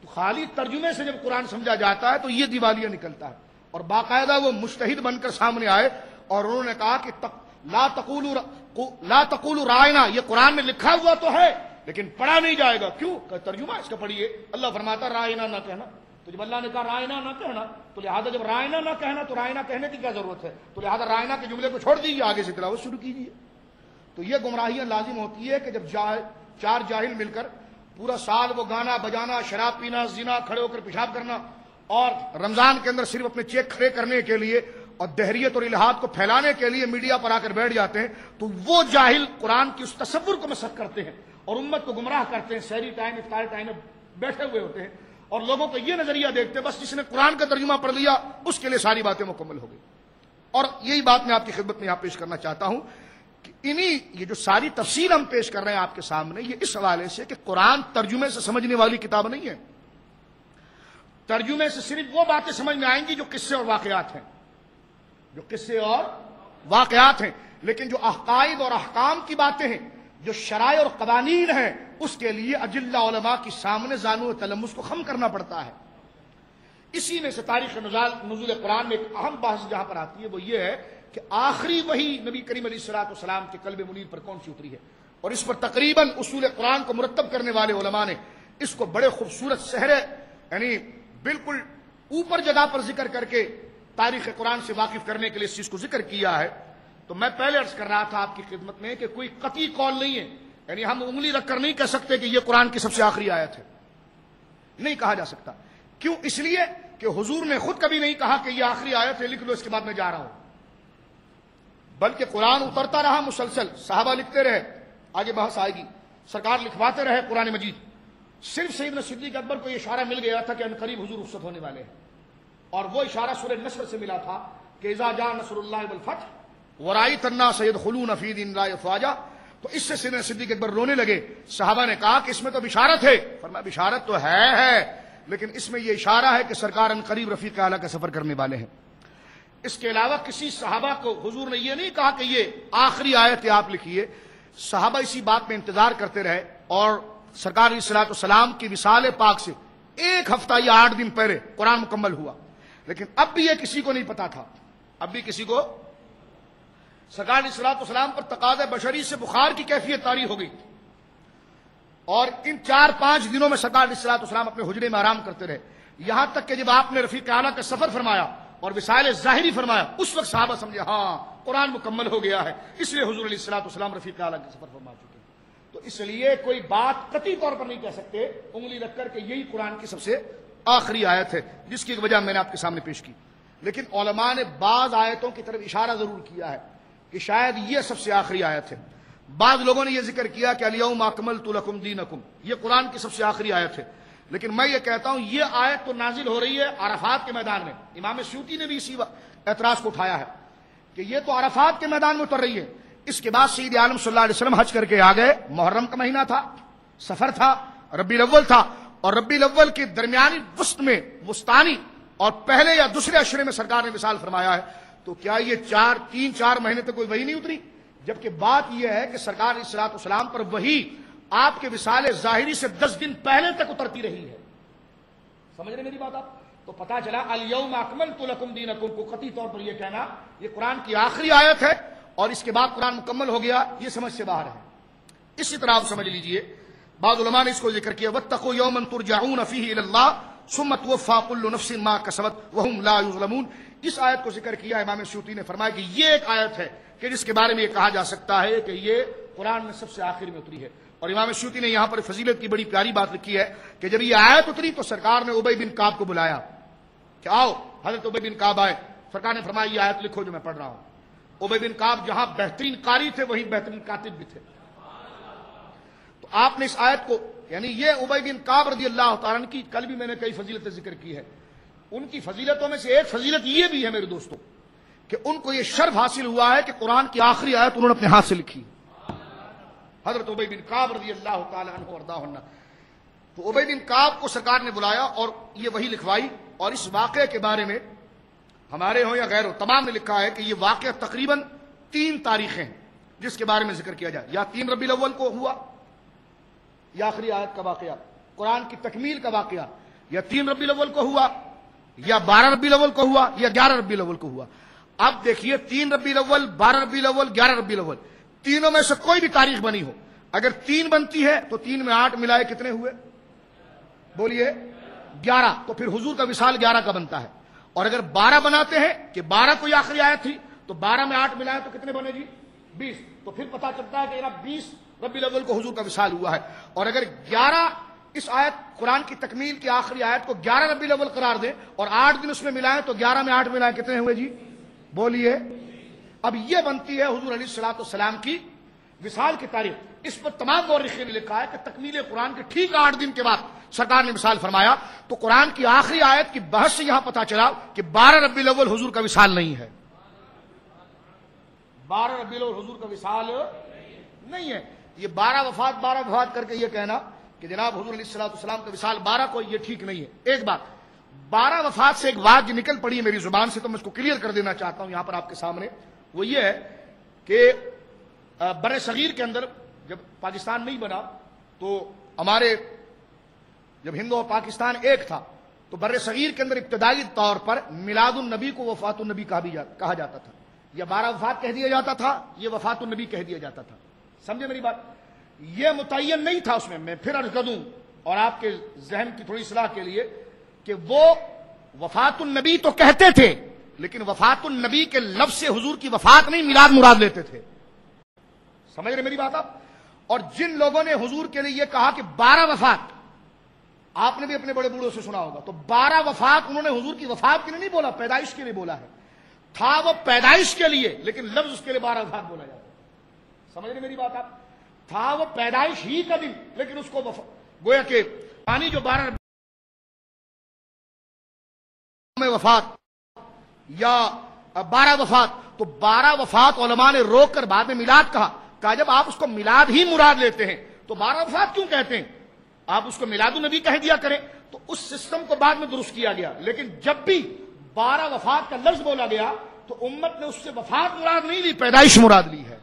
تو خالی ترجمے سے جب قرآن سمجھا جاتا ہے تو یہ دیوالیہ نکلتا ہے۔ اور باقاعدہ وہ مجتہد بن کر سامنے آئے اور انہوں نے کہا کہ لا تقولوا راعنا، یہ قرآن میں لکھا ہوا تو ہے لیکن پڑھا نہیں جائے گا، کیوں؟ کہ ترجمہ اس کا پڑھیے، اللہ فرماتا راعنا نہ کہنا۔ تو جب اللہ نے کہا راعنا نہ کہنا تو لہٰذا جب راعنا نہ کہنا تو راعنا کہنے کی کیا ضرورت ہے؟ تو لہٰذا راعنا کے جملے کو چھوڑ دیجیے، آگے سے تلاوت شروع کیجیے۔ تو یہ گمراہیاں لازم ہوتی ہے کہ جب چار جاہل مل کر پورا سال وہ گانا بجانا، شراب پینا، زنا، کھڑے ہو کر پیشاب کرنا، اور رمضان کے اندر صرف اپنے چیک کھڑے کرنے کے لیے اور دہریت اور الہاد کو پھیلانے کے لیے میڈیا پر آ کر بیٹھ جاتے ہیں، تو وہ جاہل قرآن کی اس تصور کو مسخ کرتے ہیں اور امت کو گمراہ کرتے ہیں۔ سحری ٹائم، افطار ٹائم میں بیٹھے ہوئے ہوتے ہیں اور لوگوں کو یہ نظریہ دیکھتے ہیں بس جس نے قرآن کا ترجمہ پڑھ لیا اس کے لیے ساری باتیں مکمل ہو گئی۔ اور یہی بات میں آپ کی خدمت میں یہاں پیش کرنا چاہتا ہوں کہ یہ جو ساری تفصیل ہم پیش کر رہے ہیں آپ کے سامنے، یہ اس حوالے سے کہ قرآن ترجمے سے سمجھنے والی کتاب نہیں ہے۔ ترجمے سے صرف وہ باتیں سمجھ میں آئیں گی جو قصے اور واقعات ہیں، جو قصے اور واقعات ہیں، لیکن جو عقائد اور احکام کی باتیں ہیں، جو شرائع اور قوانین ہیں، اس کے لیے اجلہ علماء کے سامنے زانو تلمس کو خم کرنا پڑتا ہے۔ اسی میں سے تاریخ نزول قرآن میں ایک اہم بحث جہاں پر آتی ہے وہ یہ ہے کہ آخری وحی نبی کریم علیہ الصلوۃ والسلام کے قلب منیر پر کون سی اتری ہے، اور اس پر تقریباً اصول قرآن کو مرتب کرنے والے علماء نے اس کو بڑے خوبصورت سہرے، یعنی بالکل اوپر جگہ پر ذکر کر کے تاریخ قرآن سے واقف کرنے کے لیے اس چیز کو ذکر کیا ہے۔ تو میں پہلے عرض کر رہا تھا آپ کی خدمت میں کہ کوئی قطعی قول نہیں ہے، یعنی ہم انگلی رکھ کر نہیں کہہ سکتے کہ یہ قرآن کی سب سے آخری آیت ہے، نہیں کہا جا سکتا۔ کیوں؟ اس لیے کہ حضور نے خود کبھی نہیں کہا کہ یہ آخری آیت ہے، لکھ لو اس کے بعد میں جا رہا ہوں، بلکہ قرآن اترتا رہا مسلسل، صحابہ لکھتے رہے، آگے بحث آئے گی، سرکار لکھواتے رہے قرآن مجید۔ صرف سیدنا صدیق اکبر کو یہ اشارہ مل گیا تھا کہ ان قریب حضور رخصت ہونے والے ہیں، اور وہ اشارہ سورہ نصر سے ملا تھا کہ اذا جاء نصر اللہ والفتح ورأیت الناس يدخلون فی دین اللہ افواجا۔ تو اس سے سیدنا صدیق اکبر رونے لگے۔ صحابہ نے کہا کہ اس میں تو بشارت ہے، فرمایا بشارت تو ہے لیکن اس میں یہ اشارہ ہے کہ سرکار ان قریب رفیق اعلیٰ کا سفر کرنے والے ہیں۔ اس کے علاوہ کسی صحابہ کو حضور نے یہ نہیں کہا کہ یہ آخری آیت ہے آپ لکھیے۔ صحابہ اسی بات میں انتظار کرتے رہے، اور سرکار علیہ الصلوۃ والسلام کی وصال پاک سے 1 ہفتہ یا 8 دن پہلے قرآن مکمل ہوا، لیکن اب بھی یہ کسی کو نہیں پتا تھا، اب بھی کسی کو سرکار علیہ الصلوۃ والسلام پر تقاضۂ بشری سے بخار کی کیفیت طاری ہو گئی، اور ان 4-5 دنوں میں سرکار علیہ الصلوۃ والسلام اپنے حجرے میں آرام کرتے رہے، یہاں تک کہ جب آپ نے رفیق اعلیٰ کا سفر فرمایا اور وصال ظاہری فرمایا، اس وقت صحابہ سمجھے ہاں قرآن مکمل ہو گیا ہے، اس لیے حضور علیہ الصلوۃ والسلام رفیق اعلیٰ کے سفر فرما چکے ہیں۔ تو اس لیے کوئی بات قطعی طور پر نہیں کہہ سکتے انگلی رکھ کر کہ یہی قرآن کی سب سے آخری آیت ہے، جس کی وجہ میں نے آپ کے سامنے پیش کی۔ لیکن علماء نے بعض آیتوں کی طرف اشارہ ضرور کیا ہے کہ شاید یہ سب سے آخری آیت ہے۔ بعض لوگوں نے یہ ذکر کیا کہ الیوم اکملت لکم دینکم، یہ قرآن کی سب سے آخری آیت ہے، لیکن میں یہ کہتا ہوں یہ آیت تو نازل ہو رہی ہے عرفات کے میدان میں۔ امام سیوطی نے بھی اسی اعتراض کو اٹھایا ہے کہ یہ تو عرفات کے میدان میں اتر رہی ہے، اس کے بعد سید عالم صلی اللہ علیہ وسلم حج کر کے آ گئے، محرم کا مہینہ تھا، سفر تھا، ربیع الاول تھا، اور ربیع الاول کے درمیانی وسط میں وسطانی اور پہلے یا دوسرے عشرے میں سرکار نے وصال فرمایا ہے، تو کیا یہ تین چار مہینے تک کوئی وحی نہیں اتری؟ جبکہ بات یہ ہے کہ سرکار علیہ الصلوۃ والسلام پر وحی آپ کے وصال ظاہری سے 10 دن پہلے تک اترتی رہی ہے۔ سمجھ رہے میری بات آپ؟ تو پتا چلا الیوم اکملت لکم دینکم کو قطعی طور پر یہ کہنا یہ قرآن کی آخری آیت ہے اور اس کے بعد قرآن مکمل ہو گیا، یہ سمجھ سے باہر ہے۔ اسی طرح آپ سمجھ لیجئے، بعض علماء نے اس کو ذکر کیا واتقوا یوما ترجعون فیہ الی اللہ ثم توفی کل نفس ما کسبت وہم لا یظلمون۔ اس آیت کو ذکر کیا امام سیوطی نے فرمایا کہ یہ ایک آیت ہے کہ جس کے بارے میں یہ کہا جا سکتا ہے کہ یہ قرآن میں سب سے آخر میں اتری ہے۔ اور امام سیوطی نے یہاں پر فضیلت کی بڑی پیاری بات لکھی ہے کہ جب یہ آیت اتری تو سرکار نے ابی بن کعب کو بلایا کہ آؤ، حضرت ابی بن کعب آئے، سرکار نے فرمایا یہ آیت لکھو جو میں پڑھ رہا ہوں۔ ابی بن کعب جہاں بہترین قاری تھے وہیں بہترین کاتب بھی تھے، تو آپ نے اس آیت کو، یعنی یہ ابی بن کعب رضی اللہ تعالیٰ عنہ کی کل بھی میں نے کئی فضیلتیں ذکر کی ہے، ان کی فضیلتوں میں سے ایک فضیلت یہ بھی ہے میرے دوستوں کہ ان کو یہ شرف حاصل ہوا ہے کہ قرآن کی آخری آیت انہوں نے اپنے ہاتھ سے لکھی، حضرت ابی بن کعب رضی اللہ تعالیٰ عنہ وارضاہ عنہ۔ تو ابی بن کعب کو سرکار نے بلایا اور یہ وحی لکھوائی، اور اس واقعے کے بارے میں ہمارے ہوں یا غیر ہو تمام نے لکھا ہے کہ یہ واقعہ تقریباً 3 تاریخیں ہیں جس کے بارے میں ذکر کیا جائے، یا 3 ربیع الاول کو ہوا، یا آخری آیت کا واقعہ قرآن کی تکمیل کا واقعہ، یا 3 ربیع الاول کو ہوا، یا 12 ربیع الاول کو ہوا، یا 11 ربیع الاول کو ہوا۔ اب دیکھیے 3 ربیع الاول، 12 ربیع الاول، 11 ربیع الاول، تینوں میں سے کوئی بھی تاریخ بنی ہو، اگر 3 بنتی ہے تو 3 میں 8 ملائے کتنے ہوئے؟ بولیے 11، تو پھر حضور کا وصال 11 کا بنتا ہے۔ اور اگر 12 بناتے ہیں کہ 12 کوئی آخری آیت تھی تو 12 میں 8 ملائے تو کتنے بنے جی؟ 20، تو پھر پتا چلتا ہے کہ 20 ربیع الاول کو حضور کا وصال ہوا ہے۔ اور اگر 11 اس آیت قرآن کی تکمیل کی آخری آیت کو 11 ربیع الاول قرار دیں اور 8 دن اس میں ملائیں تو 11 میں 8 ملائے کتنے ہوئے جی؟ بولیے۔ اب یہ بنتی ہے حضور علیہ الصلوۃ والسلام کی وصال کی تاریخ۔ اس پر تمام مورخین نے لکھا ہے کہ تکمیل قرآن کے ٹھیک 8 دن کے بعد سرکار نے وصال فرمایا، تو قرآن کی آخری آیت کی بحث سے یہاں پتا چلا کہ 12 ربیع الاول حضور کا وصال نہیں ہے، 12 ربیع الاول حضور کا وصال نہیں ہے۔ یہ 12 وفات کر کے یہ کہنا کہ جناب حضور علیہ الصلوۃ والسلام کا وصال 12 کو، یہ ٹھیک نہیں ہے۔ ایک بات 12 وفات سے ایک بات جو نکل پڑی ہے میری زبان سے، تو میں اس کو کلیئر کر دینا چاہتا ہوں یہاں پر آپ کے سامنے، وہ یہ ہے کہ بر صغیر کے اندر جب پاکستان نہیں بنا تو ہمارے جب ہند اور پاکستان ایک تھا تو بر صغیر کے اندر ابتدائی طور پر میلاد النبی کو وفات النبی کہا جاتا تھا، یا 12 وفات کہہ دیا جاتا تھا، یہ وفات النبی کہہ دیا جاتا تھا۔ سمجھے میری بات؟ یہ متعین نہیں تھا اس میں پھر عرض کر دوں اور آپ کے ذہن کی تھوڑی اصلاح کے لیے کہ وہ وفات النبی تو کہتے تھے لیکن وفات النبی کے لفظ سے حضور کی وفات نہیں میلاد مراد لیتے تھے۔ سمجھ رہے میری بات آپ؟ اور جن لوگوں نے حضور کے لیے یہ کہا کہ 12 وفات، آپ نے بھی اپنے بڑے بوڑھوں سے سنا ہوگا، تو 12 وفات انہوں نے حضور کی وفات کے لیے نہیں بولا، پیدائش کے لیے بولا ہے، تھا وہ پیدائش کے لیے لیکن لفظ اس کے لیے 12 وفات بولا جاتا ہے۔ سمجھ رہے میری بات آپ؟ تھا وہ پیدائش ہی کا دن لیکن اس کو گویا کہ پانی جو 12 میں وفات یا 12 وفات، تو 12 وفات علماء نے روک کر بعد میں میلاد کہا جب آپ اس کو میلاد ہی مراد لیتے ہیں تو 12 وفات کیوں کہتے ہیں؟ آپ اس کو میلاد النبی کہہ دیا کریں۔ تو اس سسٹم کو بعد میں درست کیا گیا، لیکن جب بھی 12 وفات کا لفظ بولا گیا تو امت نے اس سے وفات مراد نہیں لی، پیدائش مراد لی ہے۔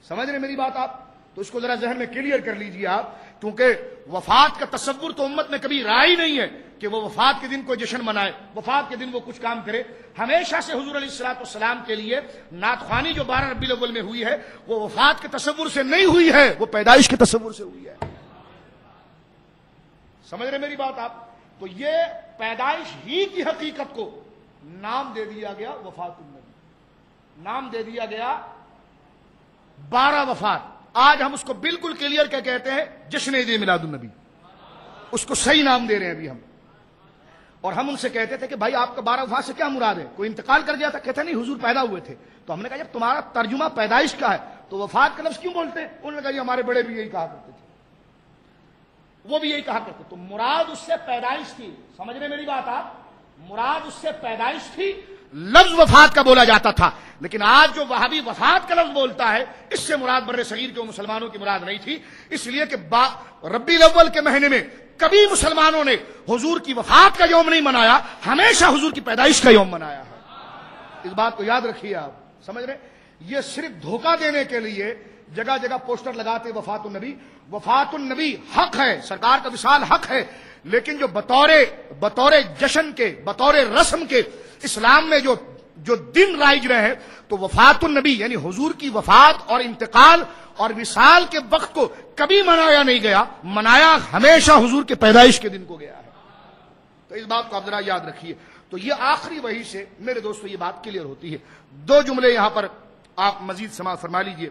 سمجھ رہے میری بات آپ؟ تو اس کو ذرا ذہن میں کلیئر کر لیجئے آپ، کیونکہ وفات کا تصور تو امت نے کبھی رائے نہیں ہے کہ وہ وفات کے دن کوئی جشن منائے، وفات کے دن وہ کچھ کام کرے۔ ہمیشہ سے حضور علیہ الصلوۃ والسلام کے لیے نعت خوانی جو 12 ربیع الاول میں ہوئی ہے وہ وفات کے تصور سے نہیں ہوئی ہے، وہ پیدائش کے تصور سے ہوئی ہے۔ سمجھ رہے میری بات آپ؟ تو یہ پیدائش ہی کی حقیقت کو نام دے دیا گیا وفات النبی، نام دے دیا گیا 12 وفات. آج ہم اس کو بالکل کلیئر کیا کہتے ہیں؟ جشن عید میلاد النبی. اس کو صحیح نام دے رہے ہیں ابھی ہم. اور ہم ان سے کہتے تھے کہ بھائی آپ کا 12 وفات سے کیا مراد ہے؟ کوئی انتقال کر گیا تھا؟ کہتے نہیں، حضور پیدا ہوئے تھے. تو ہم نے کہا جب تمہارا ترجمہ پیدائش کا ہے تو وفات کا لفظ کیوں بولتے ہیں؟ انہوں نے کہا جی ہمارے بڑے بھی یہی کہا کرتے تھے، وہ بھی یہی کہا کرتے. تو مراد اس سے پیدائش تھی. سمجھ رہے میری بات آپ؟ مراد اس سے پیدائش تھی. لفظ وفات کا بولا جاتا تھا. لیکن آج جو وہابی وفات کا لفظ بولتا ہے، اس سے مراد بر صغیر کے مسلمانوں کی مراد نہیں تھی. اس لیے کہ ربیع الاول کے مہینے میں کبھی مسلمانوں نے حضور کی وفات کا یوم نہیں منایا، ہمیشہ حضور کی پیدائش کا یوم منایا ہے. اس بات کو یاد رکھیے آپ. سمجھ رہے؟ یہ صرف دھوکہ دینے کے لیے جگہ جگہ پوسٹر لگاتے وفات النبی. وفات النبی حق ہے، سرکار کا وصال حق ہے، لیکن جو بطور جشن کے، بطور رسم کے اسلام میں جو دن رائج رہے ہیں، تو وفات النبی یعنی حضور کی وفات اور انتقال اور وصال کے وقت کو کبھی منایا نہیں گیا. منایا ہمیشہ حضور کے پیدائش کے دن کو گیا ہے. تو اس بات کو آپ ذرا یاد رکھیے. تو یہ آخری وحی سے میرے دوستو یہ بات کلیئر ہوتی ہے. 2 جملے یہاں پر آپ مزید سماعت فرما لیجئے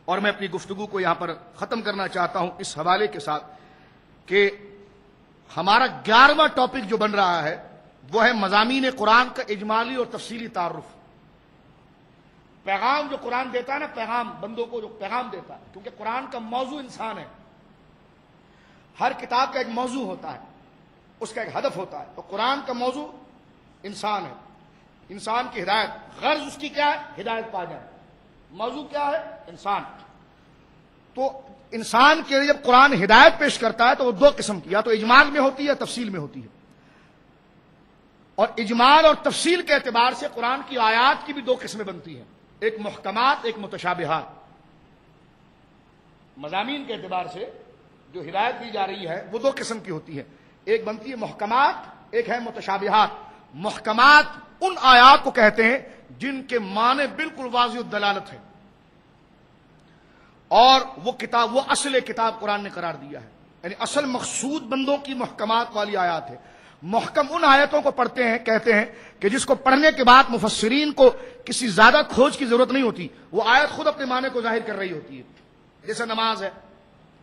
اور میں اپنی گفتگو کو یہاں پر ختم کرنا چاہتا ہوں اس حوالے کے ساتھ کہ ہمارا 11واں ٹاپک جو بن رہا ہے وہ ہے مضامین قرآن کا اجمالی اور تفصیلی تعارف. پیغام جو قرآن دیتا ہے نا، پیغام بندوں کو جو پیغام دیتا ہے، کیونکہ قرآن کا موضوع انسان ہے. ہر کتاب کا ایک موضوع ہوتا ہے، اس کا ایک ہدف ہوتا ہے. تو قرآن کا موضوع انسان ہے، انسان کی ہدایت. غرض اس کی کیا ہے؟ ہدایت پا جائے. موضوع کیا ہے؟ انسان. تو انسان کے لیے جب قرآن ہدایت پیش کرتا ہے تو وہ 2 قسم کی، یا تو اجمال میں ہوتی ہے، تفصیل میں ہوتی ہے. اور اجمال اور تفصیل کے اعتبار سے قرآن کی آیات کی بھی 2 قسمیں بنتی ہیں، ایک محکمات، ایک متشابہات. مضامین کے اعتبار سے جو ہدایت دی جا رہی ہے وہ 2 قسم کی ہوتی ہے، ایک بنتی ہے محکمات، ایک ہے متشابہات. محکمات ان آیات کو کہتے ہیں جن کے معنی بالکل واضح الدلالت ہے، اور وہ اصل کتاب قرآن نے قرار دیا ہے. یعنی اصل مقصود بندوں کی محکمات والی آیات ہے. محکم ان آیتوں کو پڑھتے ہیں، کہتے ہیں کہ جس کو پڑھنے کے بعد مفسرین کو کسی زیادہ کھوج کی ضرورت نہیں ہوتی، وہ آیت خود اپنے معنی کو ظاہر کر رہی ہوتی ہے. جیسے نماز ہے،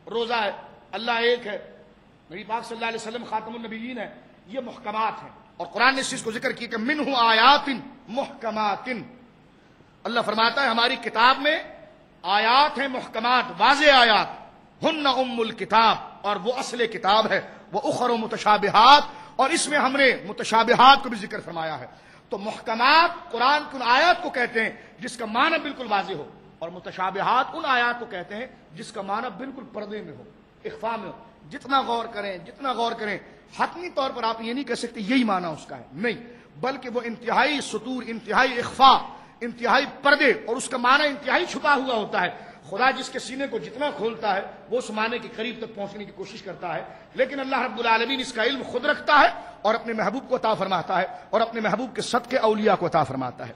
روزہ ہے، اللہ ایک ہے، نبی پاک صلی اللہ علیہ وسلم خاتم النبیین ہے. یہ محکمات ہیں. اور قرآن نے اس چیز کو ذکر کیا کہ منہ آیات محکمات. اللہ فرماتا ہے ہماری کتاب میں آیات ہیں محکمات، واضح آیات. ہن ام الکتاب، اور وہ اصل کتاب ہے. وہ اخر متشابہات، اور اس میں ہم نے متشابہات کو بھی ذکر فرمایا ہے. تو محکمات قرآن کی ان آیات کو کہتے ہیں جس کا معنی بالکل واضح ہو، اور متشابہات ان آیات کو کہتے ہیں جس کا معنی بالکل پردے میں ہو، اخفاء میں ہو. جتنا غور کریں حتمی طور پر آپ یہ نہیں کہہ سکتے یہی معنی اس کا ہے، نہیں، بلکہ وہ انتہائی سطور، انتہائی اخفاء، انتہائی پردے، اور اس کا معنی انتہائی چھپا ہوا ہوتا ہے. خدا جس کے سینے کو جتنا کھولتا ہے وہ اس معنی کے قریب تک پہنچنے کی کوشش کرتا ہے. لیکن اللہ رب العالمین اس کا علم خود رکھتا ہے اور اپنے محبوب کو عطا فرماتا ہے، اور اپنے محبوب کے صدقے اولیاء کو عطا فرماتا ہے.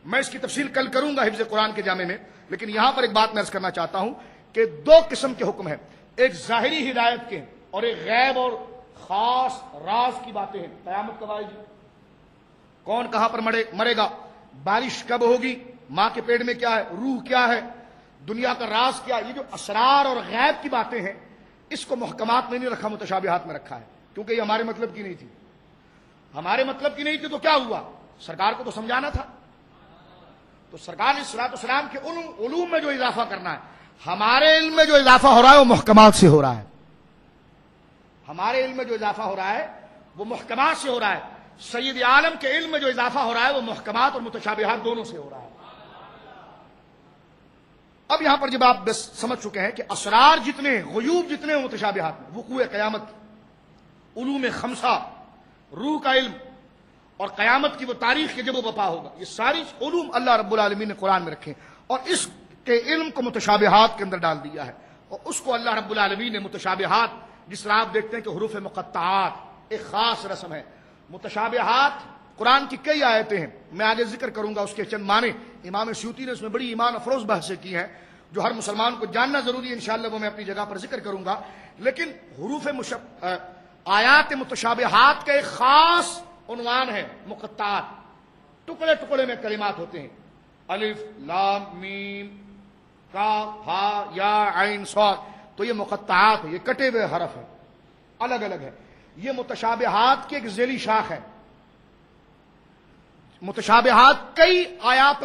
میں اس کی تفصیل کل کروں گا حفظ قرآن کے جامع میں، لیکن یہاں پر ایک بات میں عرض کرنا چاہتا ہوں کہ 2 قسم کے حکم ہیں، ایک ظاہری ہدایت کے اور ایک غیب اور خاص راز کی باتیں ہیں. قیامت کب آئے گی، کون کہاں پر مرے گا، بارش کب ہوگی، ماں کے پیٹ میں کیا ہے، روح کیا ہے، دنیا کا راز کیا، یہ جو اسرار اور غیب کی باتیں ہیں اس کو محکمات میں نہیں رکھا، متشابہات میں رکھا ہے. کیونکہ یہ ہمارے مطلب کی نہیں تھی. ہمارے مطلب کی نہیں تھی تو کیا ہوا، سرکار کو تو سمجھانا تھا. تو سرکار نے صلی اللہ علیہ وسلم کے علوم میں جو اضافہ کرنا ہے، ہمارے علم میں جو اضافہ ہو رہا ہے وہ محکمات سے ہو رہا ہے. ہمارے علم میں جو اضافہ ہو رہا ہے وہ محکمات سے ہو رہا ہے. سید عالم کے علم میں جو اضافہ ہو رہا ہے وہ محکمات اور متشابہات دونوں سے ہو رہا ہے. اب یہاں پر جب آپ بس سمجھ چکے ہیں کہ اسرار جتنے، غیوب جتنے متشابہات میں، وقوع قیامت، علوم خمسہ، روح کا علم اور قیامت کی وہ تاریخ کے جب وہ بپا ہوگا، یہ ساری علوم اللہ رب العالمین نے قرآن میں رکھے اور اس کے علم کو متشابہات کے اندر ڈال دیا ہے. اور اس کو اللہ رب العالمین نے متشابہات، جس طرح آپ دیکھتے ہیں کہ حروف مقطعات ایک خاص رسم ہے. متشابہات قرآن کی کئی آیتیں ہیں، میں آگے ذکر کروں گا اس کے چند معنی. امام سیوطی نے اس میں بڑی ایمان افروز بحثیں کی ہیں جو ہر مسلمان کو جاننا ضروری ہے، انشاءاللہ وہ میں اپنی جگہ پر ذکر کروں گا. لیکن حروف آیات متشابہات کا ایک خاص عنوان ہے مقطعات، ٹکڑے ٹکڑے میں کلمات ہوتے ہیں، الف لام میم کاف ہا یا عین صاد، تو یہ مقطعات ہے، یہ کٹے ہوئے حرف ہیں، الگ الگ ہے۔ یہ متشابہات کی ایک ذیلی شاخ ہے۔ متشابہات کئی آیات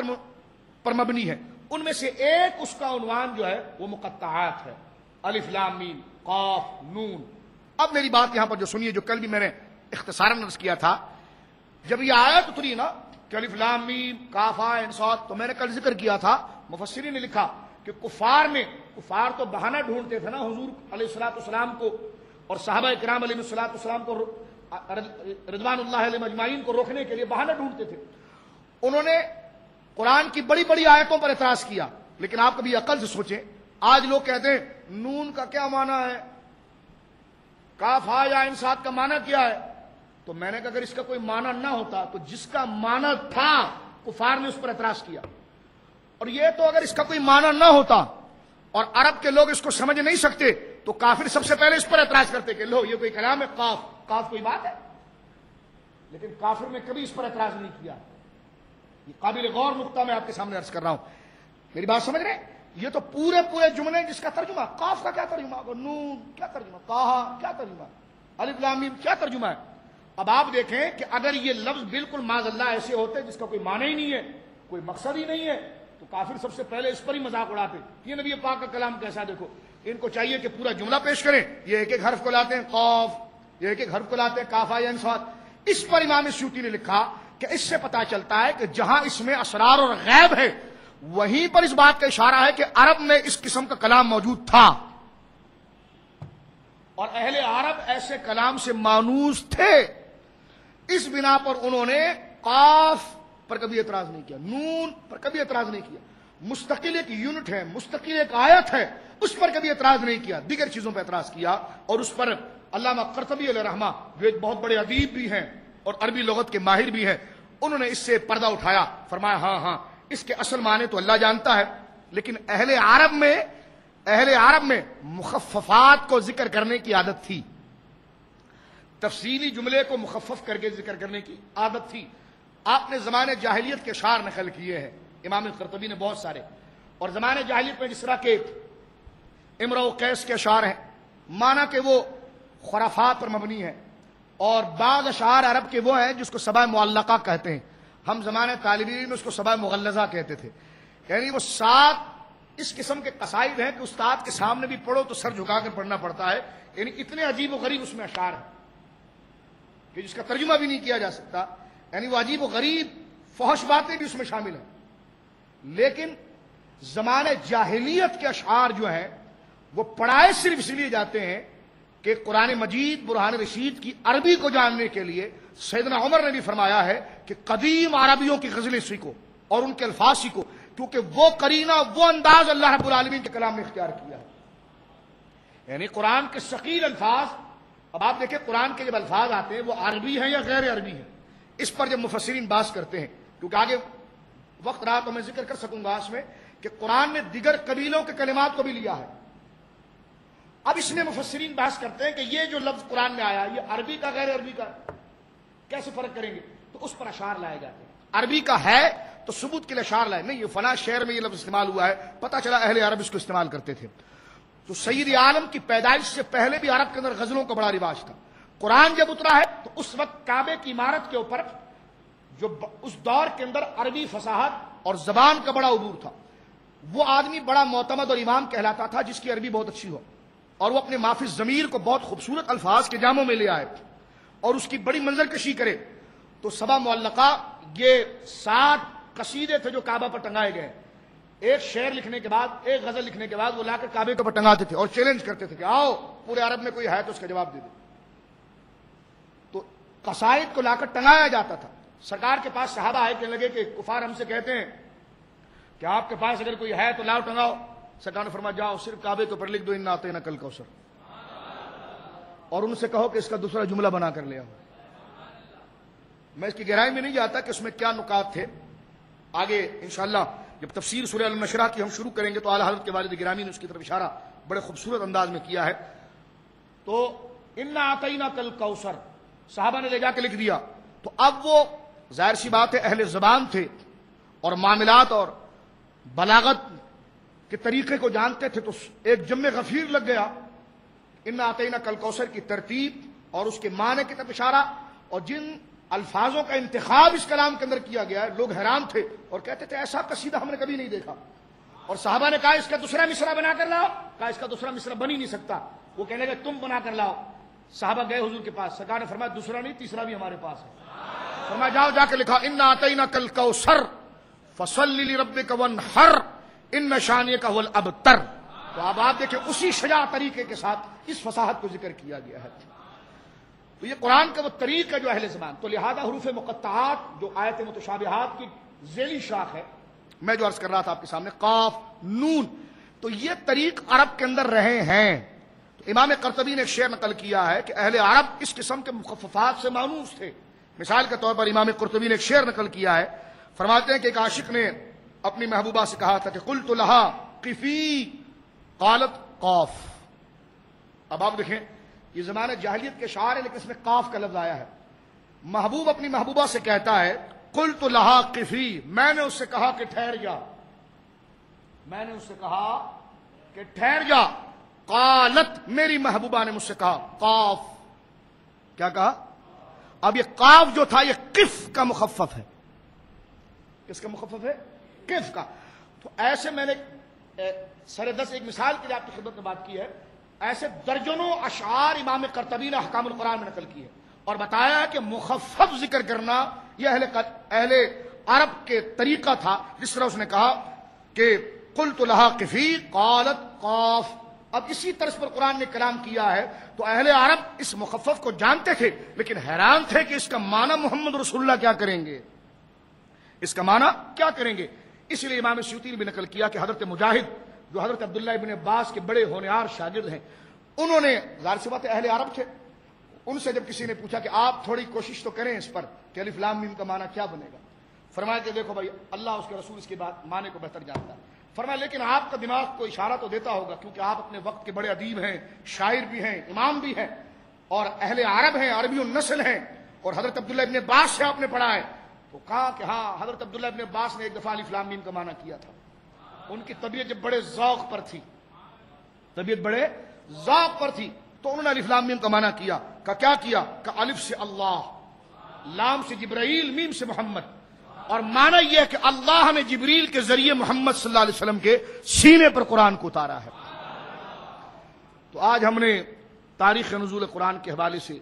پر مبنی ہے، ان میں سے ایک اس کا عنوان جو ہے وہ مقطعات ہے، الف لام میم قاف نون۔ اب میری بات یہاں پر جو سنیے، جو کل بھی میں نے اختصاراً عرض کیا تھا، جب یہ آیت اتری نا کہ الف لام میم کاف ہا عین صاد، تو میں نے کل ذکر کیا تھا، مفسرین نے لکھا کہ کفار تو بہانہ ڈھونڈتے تھے نا حضور علیہ الصلوۃ والسلام کو اور صحابہ کرام علیہ الصلوۃ والسلام کو رضوان اللہ علیہم اجمعین کو روکنے کے لیے بہانہ ڈھونڈتے تھے۔ انہوں نے قرآن کی بڑی بڑی آیتوں پر اعتراض کیا، لیکن آپ کبھی عقل سے سوچیں، آج لوگ کہتے ہیں نون کا کیا معنی ہے، کاف ہا یا عین صاد کا معنی کیا ہے؟ تو میں نے کہا اگر اس کا کوئی معنی نہ ہوتا تو جس کا معنی تھا کفار نے اس پر اعتراض کیا، اور یہ تو اگر اس کا کوئی معنی نہ ہوتا اور عرب کے لوگ اس کو سمجھ نہیں سکتے تو کافر سب سے پہلے اس پر اعتراض کرتے کہ لو یہ کوئی کلام ہے، کاف کوئی بات ہے، لیکن کافر نے کبھی اس پر اعتراض نہیں کیا۔ یہ قابل غور نقطہ میں آپ کے سامنے عرض کر رہا ہوں، میری بات سمجھ رہے ہیں؟ یہ تو پورے جملے جس کا ترجمہ، کاف کا کیا ترجمہ، نون کیا ترجمہ، کاہا کیا ترجمہ، الف لام میم کیا ترجمہ ہے۔ اب آپ دیکھیں کہ اگر یہ لفظ بالکل معاذ اللہ ایسے ہوتے جس کا کوئی معنی ہی نہیں ہے، کوئی مقصد ہی نہیں ہے، تو کافر سب سے پہلے اس پر ہی مذاق اڑاتے، یہ نبی پاک کا کلام کیسا، دیکھو ان کو چاہیے کہ پورا جملہ پیش کریں، یہ ایک ایک حرف کو لاتے ہیں قاف، یہ ایک ایک حرف کو لاتے ہیں کاف عین صاد۔ اس پر امام سیوطی نے لکھا کہ اس سے پتہ چلتا ہے کہ جہاں اس میں اسرار اور غیب ہے وہیں پر اس بات کا اشارہ ہے کہ عرب میں اس قسم کا کلام موجود تھا، اور اہل عرب ایسے کلام سے مانوس تھے، اس بنا پر انہوں نے قاف پر کبھی اعتراض نہیں کیا، نون پر کبھی اعتراض نہیں کیا، مستقل ایک یونٹ ہے، مستقل ایک آیت ہے، اس پر کبھی اعتراض نہیں کیا، دیگر چیزوں پر اعتراض کیا۔ اور اس پر علامہ قرطبی علیہ رحمہ جو ایک بہت بڑے ادیب بھی ہیں اور عربی لغت کے ماہر بھی ہیں، انہوں نے اس سے پردہ اٹھایا، فرمایا ہاں اس کے اصل معنی تو اللہ جانتا ہے، لیکن اہل عرب میں مخففات کو ذکر کرنے کی عادت تھی، تفصیلی جملے کو مخفف کر کے ذکر کرنے کی عادت تھی۔ آپ نے زمانے جاہلیت کے اشعار نقل کیے ہیں امام قرطبی نے بہت سارے، اور زمانے جاہلیت میں جس طرح کے امرؤ قیس کے اشعار ہیں، مانا کہ وہ خرافات پر مبنی ہے، اور بعض اشعار عرب کے وہ ہیں جس کو سبع معلقہ کہتے ہیں، ہم زمانے طالب علم میں اس کو سبع مغلظہ کہتے تھے، یعنی وہ 7 اس قسم کے قصائد ہیں کہ استاد کے سامنے بھی پڑھو تو سر جھکا کر پڑھنا پڑتا ہے، یعنی اتنے عجیب و غریب اس میں اشعار ہیں کہ جس کا ترجمہ بھی نہیں کیا جا سکتا، یعنی وہ عجیب و غریب فحش باتیں بھی اس میں شامل ہیں۔ لیکن زمانے جاہلیت کے اشعار جو ہیں وہ پڑھائے صرف اس لیے جاتے ہیں کہ قرآن مجید برہان رشید کی عربی کو جاننے کے لیے سیدنا عمر نے بھی فرمایا ہے کہ قدیم عربیوں کی غزلیں سیکھو اور ان کے الفاظ سیکھو، کیونکہ وہ قرینہ، وہ انداز اللہ رب العالمین کے کلام نے اختیار کیا ہے، یعنی قرآن کے ثقیل الفاظ۔ اب آپ دیکھیں قرآن کے جب الفاظ آتے ہیں وہ عربی ہیں یا غیر عربی ہیں، اس پر جب مفسرین بحث کرتے ہیں، کیونکہ آگے وقت رہا تو میں ذکر کر سکوں گا اس میں کہ قرآن نے دیگر قبیلوں کے کلمات کو بھی لیا ہے۔ اب اس میں مفسرین بحث کرتے ہیں کہ یہ جو لفظ قرآن میں آیا یہ عربی کا غیر عربی کا کیسے فرق کریں گے، تو اس پر اشعار لائے جاتے ہیں۔ عربی کا ہے تو ثبوت کے لیے اشعار لائے، نہیں یہ فلاں شعر میں یہ لفظ استعمال ہوا ہے، پتہ چلا اہل عرب اس کو استعمال کرتے تھے۔ تو سید عالم کی پیدائش سے پہلے بھی عرب کے اندر غزلوں کا بڑا رواج تھا۔ قرآن جب اترا ہے تو اس وقت کعبے کی عمارت کے اوپر جو اس دور کے اندر عربی فصاحت اور زبان کا بڑا عبور تھا، وہ آدمی بڑا معتمد اور امام کہلاتا تھا جس کی عربی بہت اچھی ہو، اور وہ اپنے مافی ضمیر کو بہت خوبصورت الفاظ کے جاموں میں لے آئے اور اس کی بڑی منظر کشی کرے۔ تو سبع معلقہ یہ 7 قصیدے تھے جو کعبہ پر ٹنگائے گئے، ایک شعر لکھنے کے بعد، ایک غزل لکھنے کے بعد وہ لا کر کعبے کے اوپر ٹنگاتے تھے اور چیلنج کرتے تھے کہ آؤ پورے عرب میں کوئی ہے تو اس کا جواب دے دے۔ تو قصائد کو لا کر ٹنگایا جاتا تھا۔ سرکار کے پاس صحابہ آئے، کہنے لگے کہ کفار ہم سے کہتے ہیں کہ آپ کے پاس اگر کوئی ہے تو لاؤ ٹنگاؤ۔ سرکار نے فرمایا جاؤ صرف کعبے کے اوپر لکھ دو انا اعطیناک الکوثر، اور ان سے کہو کہ اس کا دوسرا جملہ بنا کر لے آؤ۔ میں اس کی گہرائی میں نہیں جاتا کہ اس میں کیا نکات تھے، آگے انشاءاللہ جب تفسیر سورہ النشرہ کی ہم شروع کریں گے تو اعلیٰ حضرت کے والد گرامی نے اس کی طرف اشارہ بڑے خوبصورت انداز میں کیا ہے۔ تو انا اعطیناک الکوثر صحابہ نے لے جا کے لکھ دیا، تو اب وہ ظاہر سی بات ہے اہل زبان تھے اور معاملات اور بلاغت کے طریقے کو جانتے تھے، تو ایک جم غفیر لگ گیا۔ انا اعطینا کل کوثر کی ترتیب اور اس کے معنی کی طرف اشارہ اور جن الفاظوں کا انتخاب اس کلام کے اندر کیا گیا ہے، لوگ حیران تھے اور کہتے تھے ایسا قصیدہ ہم نے کبھی نہیں دیکھا۔ اور صحابہ نے کہا اس کا دوسرا مصرع بنا کر لاؤ، کہا اس کا دوسرا مصرع بن ہی نہیں سکتا۔ وہ کہنے لگے تم بنا کر لاؤ۔ صحابہ گئے حضور کے پاس، سرکار نے فرمایا دوسرا نہیں تیسرا بھی ہمارے پاس ہے۔ فرمایا جاؤ جا کے لکھا انا اعطینا کل کوثر فصلی لربک وانحر ان شانئک هو الابتر۔ تو اب آپ دیکھیں اسی شجاع طریقے کے ساتھ اس فصاحت کو ذکر کیا گیا ہے۔ تو یہ قرآن کا وہ طریق ہے جو اہل زبان، تو لہذا حروف مقطعات جو آیت متشابہات کی ذیلی شاخ ہے، میں جو عرض کر رہا تھا آپ کے سامنے قاف نون، تو یہ طریق عرب کے اندر رہے ہیں۔ تو امام قرطبی نے ایک شعر نقل کیا ہے کہ اہل عرب اس قسم کے مخففات سے مانوس تھے۔ مثال کے طور پر امام قرطبی نے ایک شعر نقل کیا ہے، فرماتے ہیں کہ ایک عاشق نے اپنی محبوبہ سے کہا تھا کہ قلت لہا قفی قالت قاف۔ اب آپ دیکھیں یہ زمانہ جاہلیت کے شعر ہے لیکن اس میں قاف کا لفظ آیا ہے۔ محبوب اپنی محبوبہ سے کہتا ہے قلت لہا قفی، میں نے اس سے کہا کہ ٹھہر جا، میں نے اس سے کہا کہ ٹھہر جا، قالت میری محبوبہ نے مجھ سے کہا قاف، کیا کہا؟ اب یہ قاف جو تھا یہ قف کا مخفف ہے۔ کس کا مخفف ہے؟ قف کا۔ تو ایسے میں نے سر دس ایک مثال کے لیے آپ کی خدمت میں بات کی ہے، ایسے درجنوں اشعار امام قرطبی نے احکام القرآن میں نقل کی ہے اور بتایا کہ مخفف ذکر کرنا یہ اہل عرب کے طریقہ تھا، جس طرح اس نے کہا کہ قلت لہا قفی قالت قاف۔ اب اسی طرز پر قرآن نے کلام کیا ہے، تو اہل عرب اس مخفف کو جانتے تھے لیکن حیران تھے کہ اس کا معنی محمد رسول اللہ کیا کریں گے، اس کا معنی کیا کریں گے۔ اس لیے امام سیوطی نے بھی نقل کیا کہ حضرت مجاہد جو حضرت عبداللہ ابن عباس کے بڑے ہونہار شاگرد ہیں، انہوں نے ظاہر سی بات اہل عرب تھے، ان سے جب کسی نے پوچھا کہ آپ تھوڑی کوشش تو کریں اس پر کہ الف لام میم کا معنی کیا بنے گا، فرمایا کہ دیکھو بھائی اللہ اس کے رسول اس کی بات معنی کو بہتر جانتا ہے۔ فرمایا لیکن آپ کا دماغ کو اشارہ تو دیتا ہوگا کیونکہ آپ اپنے وقت کے بڑے ادیب ہیں، شاعر بھی ہیں، امام بھی ہیں اور اہل عرب ہیں، عربی النسل ہیں، اور حضرت عبداللہ ابن عباس سے آپ نے پڑھا ہے۔ تو کہا کہ ہاں حضرت عبداللہ ابن عباس نے ایک دفعہ الف لام میم کا معنی کیا تھا، ان کی طبیعت جب بڑے ذوق پر تھی، طبیعت بڑے ذوق پر تھی، تو انہوں نے الف لام میم کا معنی کیا۔ کیا کیا؟ کہ الف سے اللہ، لام سے جبرائیل، میم سے محمد، اور معنی یہ ہے کہ اللہ نے جبریل کے ذریعے محمد صلی اللہ علیہ وسلم کے سینے پر قرآن کو اتارا ہے۔ تو آج ہم نے تاریخ نزول قرآن کے حوالے سے،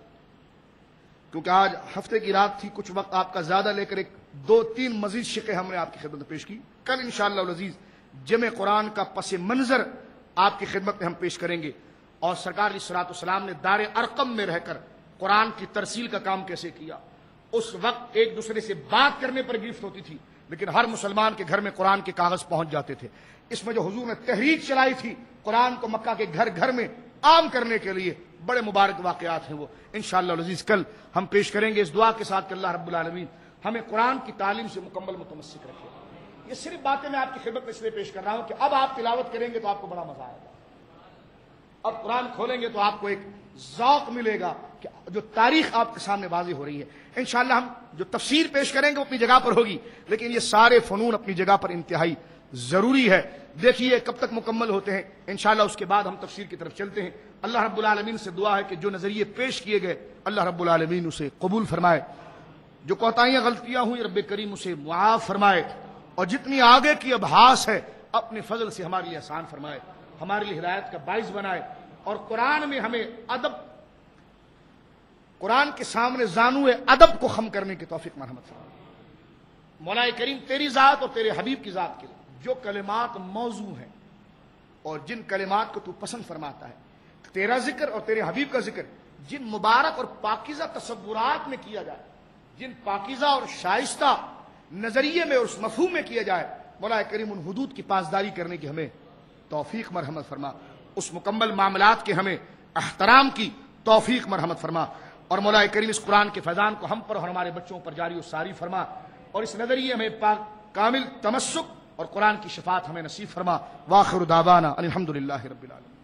کیونکہ آج ہفتے کی رات تھی، کچھ وقت آپ کا زیادہ لے کر ایک دو تین مزید شقیں ہم نے آپ کی خدمت میں پیش کی۔ کل انشاءاللہ العزیز جمع قرآن کا پس منظر آپ کی خدمت میں ہم پیش کریں گے، اور سرکار علیہ الصلوۃ والسلام نے دار ارقم میں رہ کر قرآن کی ترسیل کا کام کیسے کیا۔ اس وقت ایک دوسرے سے بات کرنے پر گرفت ہوتی تھی لیکن ہر مسلمان کے گھر میں قرآن کے کاغذ پہنچ جاتے تھے۔ اس میں جو حضور نے تحریک چلائی تھی قرآن کو مکہ کے گھر گھر میں عام کرنے کے لیے، بڑے مبارک واقعات ہیں وہ انشاءاللہ العزیز کل ہم پیش کریں گے، اس دعا کے ساتھ کہ اللہ رب العالمین ہمیں قرآن کی تعلیم سے مکمل متمسک رکھے۔ یہ صرف باتیں میں آپ کی خدمت میں اس لیے پیش کر رہا ہوں کہ اب آپ تلاوت کریں گے تو آپ کو بڑا مزہ آئے گا، اب قرآن کھولیں گے تو آپ کو ایک ذوق ملے گا کہ جو تاریخ آپ کے سامنے واضح ہو رہی ہے۔ انشاءاللہ ہم جو تفسیر پیش کریں گے وہ اپنی جگہ پر ہوگی، لیکن یہ سارے فنون اپنی جگہ پر انتہائی ضروری ہے۔ دیکھیے کب تک مکمل ہوتے ہیں، انشاءاللہ اس کے بعد ہم تفسیر کی طرف چلتے ہیں۔ اللہ رب العالمین سے دعا ہے کہ جو نظریے پیش کیے گئے اللہ رب العالمین اسے قبول فرمائے، جو کوتاہیاں غلطیاں ہوئی رب کریم اسے معاف فرمائے، اور جتنی آگے کی ابحاث ہے اپنے فضل سے ہمارے لیے آسان فرمائے، ہمارے لیے ہدایت کا باعث بنائے، اور قرآن میں ہمیں ادب، قرآن کے سامنے زانو ادب کو خم کرنے کی توفیق مرحمت فرمائے۔ مولا کریم تیری ذات اور تیرے حبیب کی ذات کے لیے جو کلمات موضوع ہیں اور جن کلمات کو تو پسند فرماتا ہے، تیرا ذکر اور تیرے حبیب کا ذکر جن مبارک اور پاکیزہ تصورات میں کیا جائے، جن پاکیزہ اور شائستہ نظریے میں اور اس مفہوم میں کیا جائے، مولا کریم ان حدود کی پاسداری کرنے کی ہمیں توفیق مرحمت فرما، اس مکمل معاملات کے ہمیں احترام کی توفیق مرحمت فرما، اور مولا کریم اس قرآن کے فیضان کو ہم پر اور ہمارے بچوں پر جاری و ساری فرما، اور اس نظریے ہمیں پاک کامل تمسک اور قرآن کی شفاعت ہمیں نصیب فرما۔ وآخر دعوانا الحمدللہ رب العالمین۔